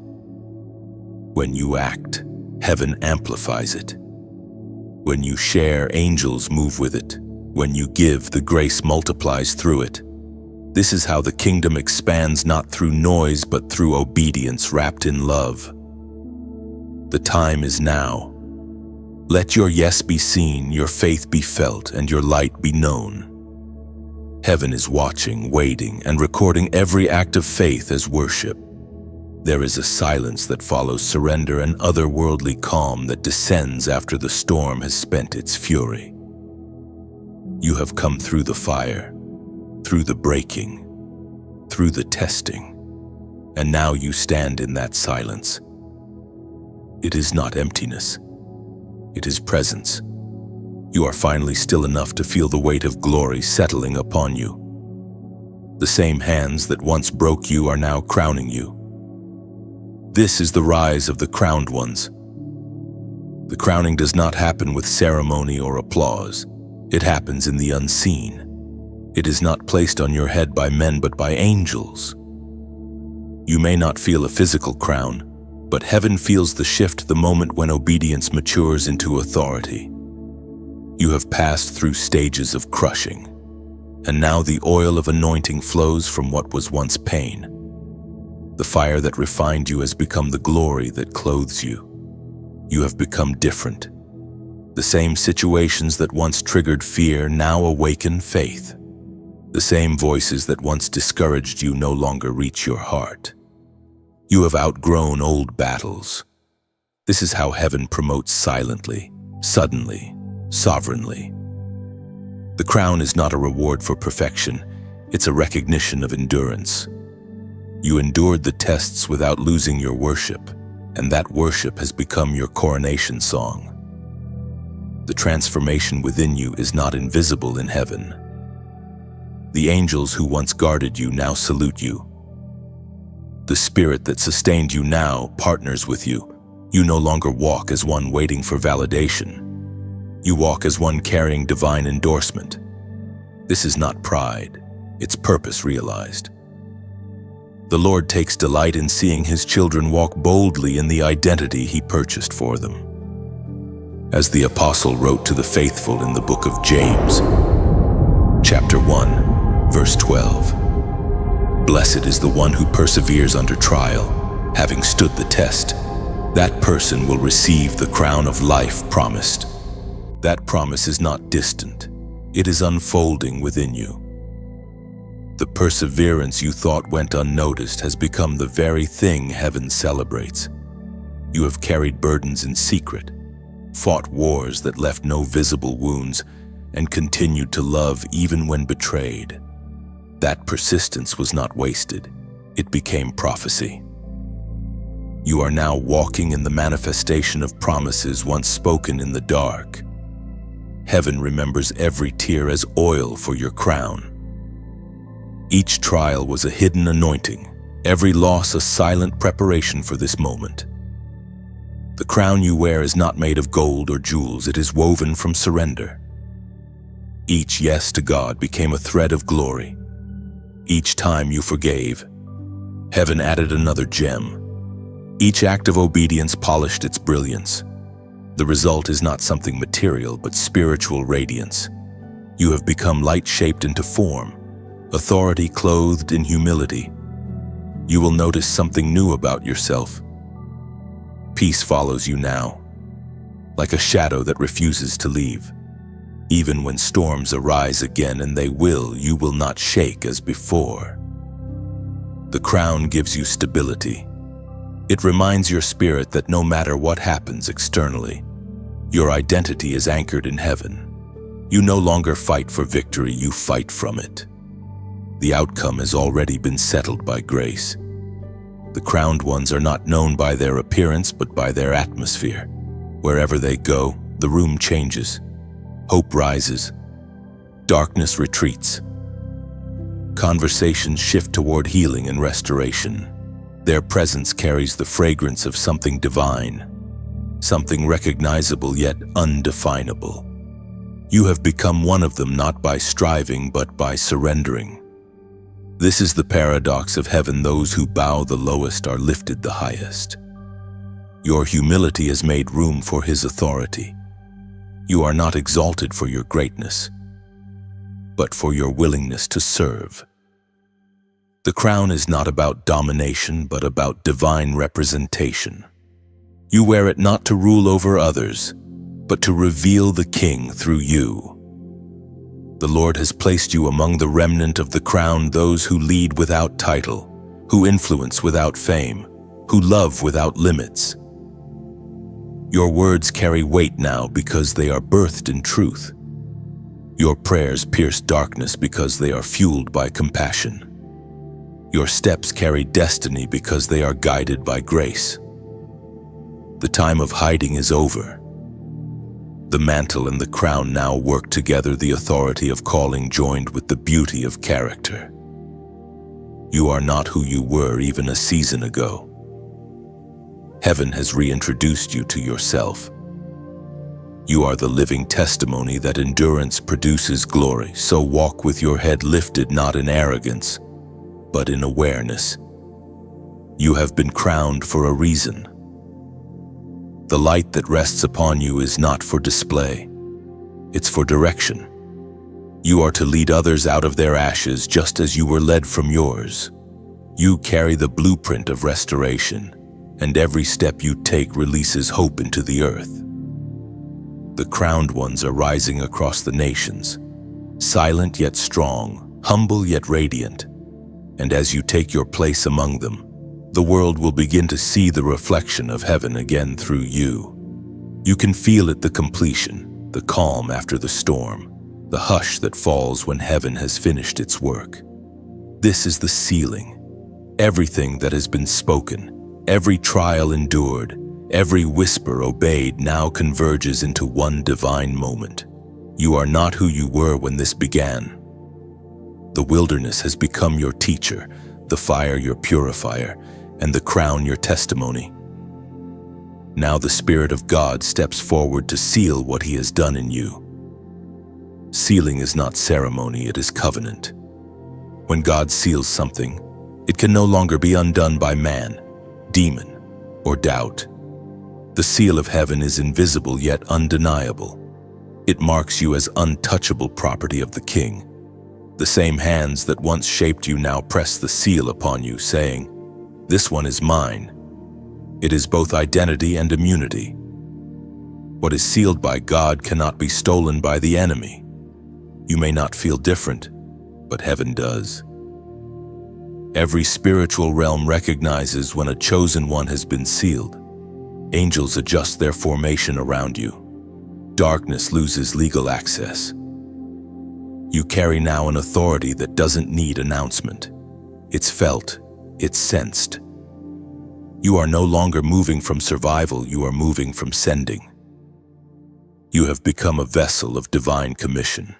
When you act, heaven amplifies it. When you share, angels move with it. When you give, the grace multiplies through it. This is how the kingdom expands, not through noise, but through obedience wrapped in love. The time is now. Let your yes be seen, your faith be felt, and your light be known. Heaven is watching, waiting, and recording every act of faith as worship. There is a silence that follows surrender, an otherworldly calm that descends after the storm has spent its fury. You have come through the fire, through the breaking, through the testing, and now you stand in that silence. It is not emptiness, it is presence. You are finally still enough to feel the weight of glory settling upon you. The same hands that once broke you are now crowning you. This is the rise of the crowned ones. The crowning does not happen with ceremony or applause. It happens in the unseen. It is not placed on your head by men but by angels. You may not feel a physical crown, but heaven feels the shift the moment when obedience matures into authority. You have passed through stages of crushing, and now the oil of anointing flows from what was once pain. The fire that refined you has become the glory that clothes you. You have become different. The same situations that once triggered fear now awaken faith. The same voices that once discouraged you no longer reach your heart. You have outgrown old battles. This is how heaven promotes silently, suddenly, sovereignly. The crown is not a reward for perfection, it's a recognition of endurance. You endured the tests without losing your worship, and that worship has become your coronation song. The transformation within you is not invisible in heaven. The angels who once guarded you now salute you. The spirit that sustained you now partners with you. You no longer walk as one waiting for validation. You walk as one carrying divine endorsement. This is not pride, it's purpose realized. The Lord takes delight in seeing His children walk boldly in the identity He purchased for them. As the apostle wrote to the faithful in the book of James, chapter 1, verse 12, "Blessed is the one who perseveres under trial, having stood the test. That person will receive the crown of life promised." That promise is not distant. It is unfolding within you. The perseverance you thought went unnoticed has become the very thing heaven celebrates. You have carried burdens in secret, fought wars that left no visible wounds, and continued to love even when betrayed. That persistence was not wasted. It became prophecy. You are now walking in the manifestation of promises once spoken in the dark. Heaven remembers every tear as oil for your crown. Each trial was a hidden anointing, every loss a silent preparation for this moment. The crown you wear is not made of gold or jewels, it is woven from surrender. Each yes to God became a thread of glory. Each time you forgave, heaven added another gem. Each act of obedience polished its brilliance. The result is not something material, but spiritual radiance. You have become light shaped into form, authority clothed in humility. You will notice something new about yourself. Peace follows you now, like a shadow that refuses to leave. Even when storms arise again, and they will, you will not shake as before. The crown gives you stability. It reminds your spirit that no matter what happens externally, your identity is anchored in heaven. You no longer fight for victory, you fight from it. The outcome has already been settled by grace. The crowned ones are not known by their appearance, but by their atmosphere. Wherever they go, the room changes. Hope rises. Darkness retreats. Conversations shift toward healing and restoration. Their presence carries the fragrance of something divine, something recognizable yet undefinable. You have become one of them, not by striving, but by surrendering. This is the paradox of heaven. Those who bow the lowest are lifted the highest. Your humility has made room for His authority. You are not exalted for your greatness, but for your willingness to serve. The crown is not about domination, but about divine representation. You wear it not to rule over others, but to reveal the King through you. The Lord has placed you among the remnant of the crown, those who lead without title, who influence without fame, who love without limits. Your words carry weight now because they are birthed in truth. Your prayers pierce darkness because they are fueled by compassion. Your steps carry destiny because they are guided by grace. The time of hiding is over. The mantle and the crown now work together, the authority of calling joined with the beauty of character. You are not who you were even a season ago. Heaven has reintroduced you to yourself. You are the living testimony that endurance produces glory, so walk with your head lifted, not in arrogance, but in awareness. You have been crowned for a reason. The light that rests upon you is not for display, it's for direction. You are to lead others out of their ashes just as you were led from yours. You carry the blueprint of restoration, and every step you take releases hope into the earth. The crowned ones are rising across the nations, silent yet strong, humble yet radiant. And as you take your place among them, the world will begin to see the reflection of heaven again through you. You can feel it, the completion, the calm after the storm, the hush that falls when heaven has finished its work. This is the sealing. Everything that has been spoken, every trial endured, every whisper obeyed now converges into one divine moment. You are not who you were when this began. The wilderness has become your teacher, the fire your purifier, and the crown your testimony. Now the Spirit of God steps forward to seal what He has done in you. Sealing is not ceremony, it is covenant. When God seals something, it can no longer be undone by man, demon, or doubt. The seal of heaven is invisible yet undeniable. It marks you as untouchable property of the King. The same hands that once shaped you now press the seal upon you, saying, "This one is mine." It is both identity and immunity. What is sealed by God cannot be stolen by the enemy. You may not feel different, but heaven does. Every spiritual realm recognizes when a chosen one has been sealed. Angels adjust their formation around you. Darkness loses legal access. You carry now an authority that doesn't need announcement. It's felt, it's sensed. You are no longer moving from survival, you are moving from sending. You have become a vessel of divine commission.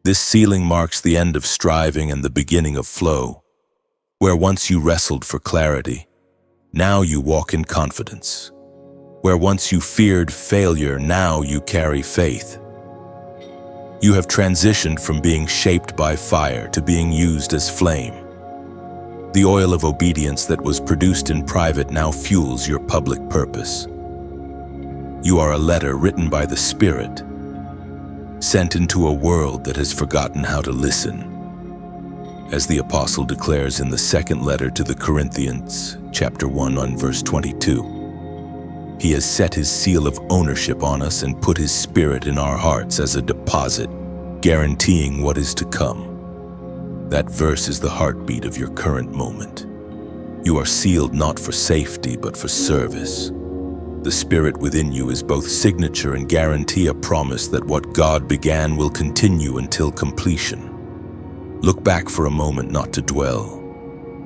This sealing marks the end of striving and the beginning of flow. Where once you wrestled for clarity, now you walk in confidence. Where once you feared failure, now you carry faith. You have transitioned from being shaped by fire to being used as flame. The oil of obedience that was produced in private now fuels your public purpose. You are a letter written by the Spirit, sent into a world that has forgotten how to listen. As the apostle declares in the second letter to the Corinthians, chapter 1 on verse 22, he has set his seal of ownership on us and put his Spirit in our hearts as a deposit, guaranteeing what is to come. That verse is the heartbeat of your current moment. You are sealed not for safety, but for service. The Spirit within you is both signature and guarantee, a promise that what God began will continue until completion. Look back for a moment, not to dwell,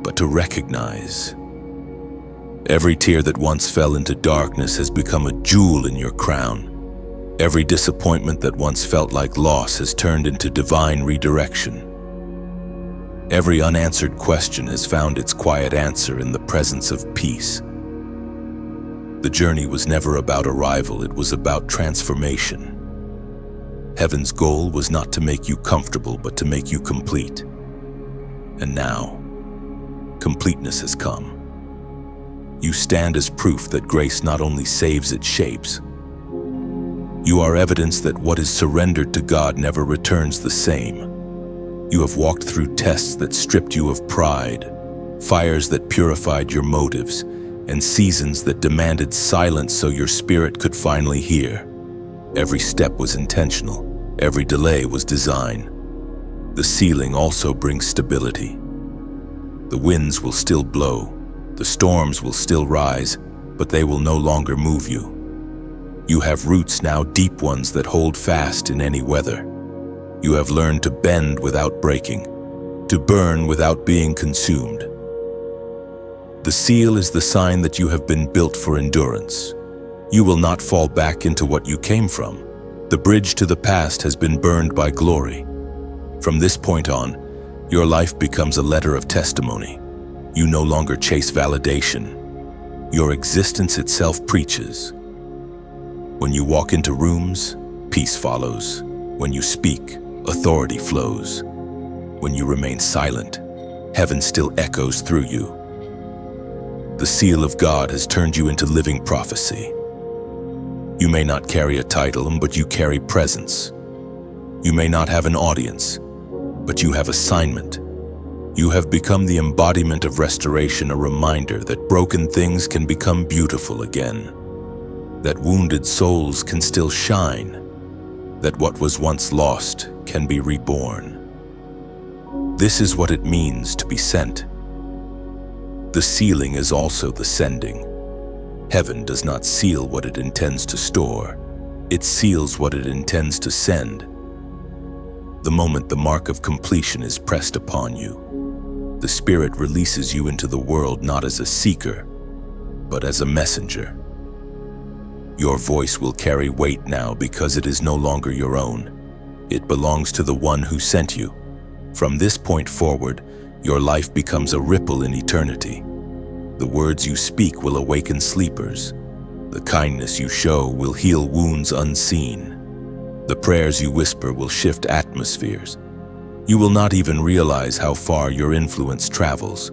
but to recognize. Every tear that once fell into darkness has become a jewel in your crown. Every disappointment that once felt like loss has turned into divine redirection. Every unanswered question has found its quiet answer in the presence of peace. The journey was never about arrival, it was about transformation. Heaven's goal was not to make you comfortable, but to make you complete. And now, completeness has come. You stand as proof that grace not only saves, it shapes. You are evidence that what is surrendered to God never returns the same. You have walked through tests that stripped you of pride, fires that purified your motives, and seasons that demanded silence so your spirit could finally hear. Every step was intentional, every delay was design. The sealing also brings stability. The winds will still blow, the storms will still rise, but they will no longer move you. You have roots now, deep ones that hold fast in any weather. You have learned to bend without breaking, to burn without being consumed. The seal is the sign that you have been built for endurance. You will not fall back into what you came from. The bridge to the past has been burned by glory. From this point on, your life becomes a letter of testimony. You no longer chase validation. Your existence itself preaches. When you walk into rooms, peace follows. When you speak, authority flows. When you remain silent, heaven still echoes through you. The seal of God has turned you into living prophecy. You may not carry a title, but you carry presence. You may not have an audience, but you have assignment. You have become the embodiment of restoration, a reminder that broken things can become beautiful again, that wounded souls can still shine, that what was once lost can be reborn. This is what it means to be sent. The sealing is also the sending. Heaven does not seal what it intends to store. It seals what it intends to send. The moment the mark of completion is pressed upon you, the Spirit releases you into the world not as a seeker, but as a messenger. Your voice will carry weight now because it is no longer your own. It belongs to the one who sent you. From this point forward, your life becomes a ripple in eternity. The words you speak will awaken sleepers. The kindness you show will heal wounds unseen. The prayers you whisper will shift atmospheres. You will not even realize how far your influence travels,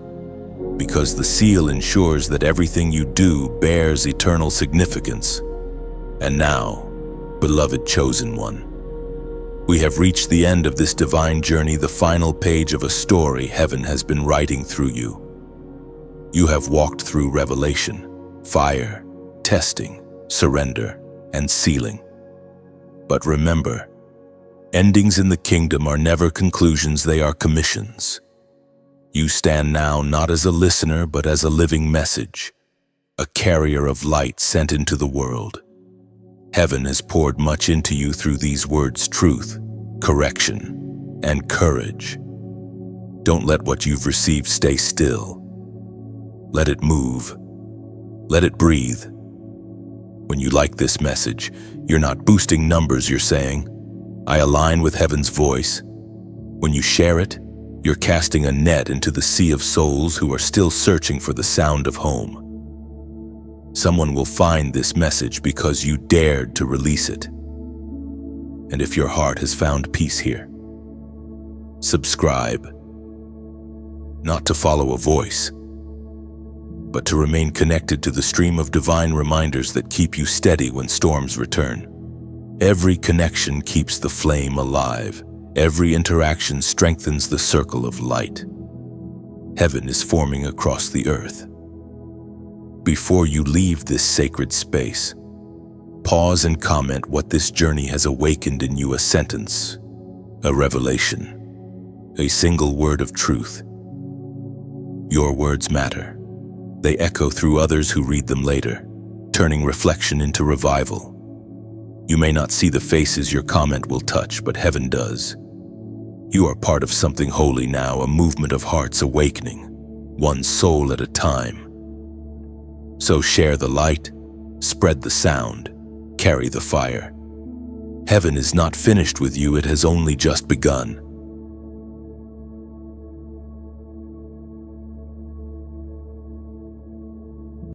because the seal ensures that everything you do bears eternal significance. And now, beloved chosen one, we have reached the end of this divine journey, the final page of a story heaven has been writing through you. You have walked through revelation, fire, testing, surrender, and sealing. But remember, endings in the kingdom are never conclusions, they are commissions. You stand now not as a listener, but as a living message, a carrier of light sent into the world. Heaven has poured much into you through these words: truth, correction, and courage. Don't let what you've received stay still. Let it move. Let it breathe. When you like this message, you're not boosting numbers, you're saying, I align with heaven's voice. When you share it, you're casting a net into the sea of souls who are still searching for the sound of home. Someone will find this message because you dared to release it. And if your heart has found peace here, subscribe. Not to follow a voice, but to remain connected to the stream of divine reminders that keep you steady when storms return. Every connection keeps the flame alive. Every interaction strengthens the circle of light. Heaven is forming across the earth. Before you leave this sacred space, pause and comment what this journey has awakened in you: a sentence, a revelation, a single word of truth. Your words matter. They echo through others who read them later, turning reflection into revival. You may not see the faces your comment will touch, but heaven does. You are part of something holy now, a movement of hearts awakening, one soul at a time. So share the light, spread the sound, carry the fire. Heaven is not finished with you, it has only just begun.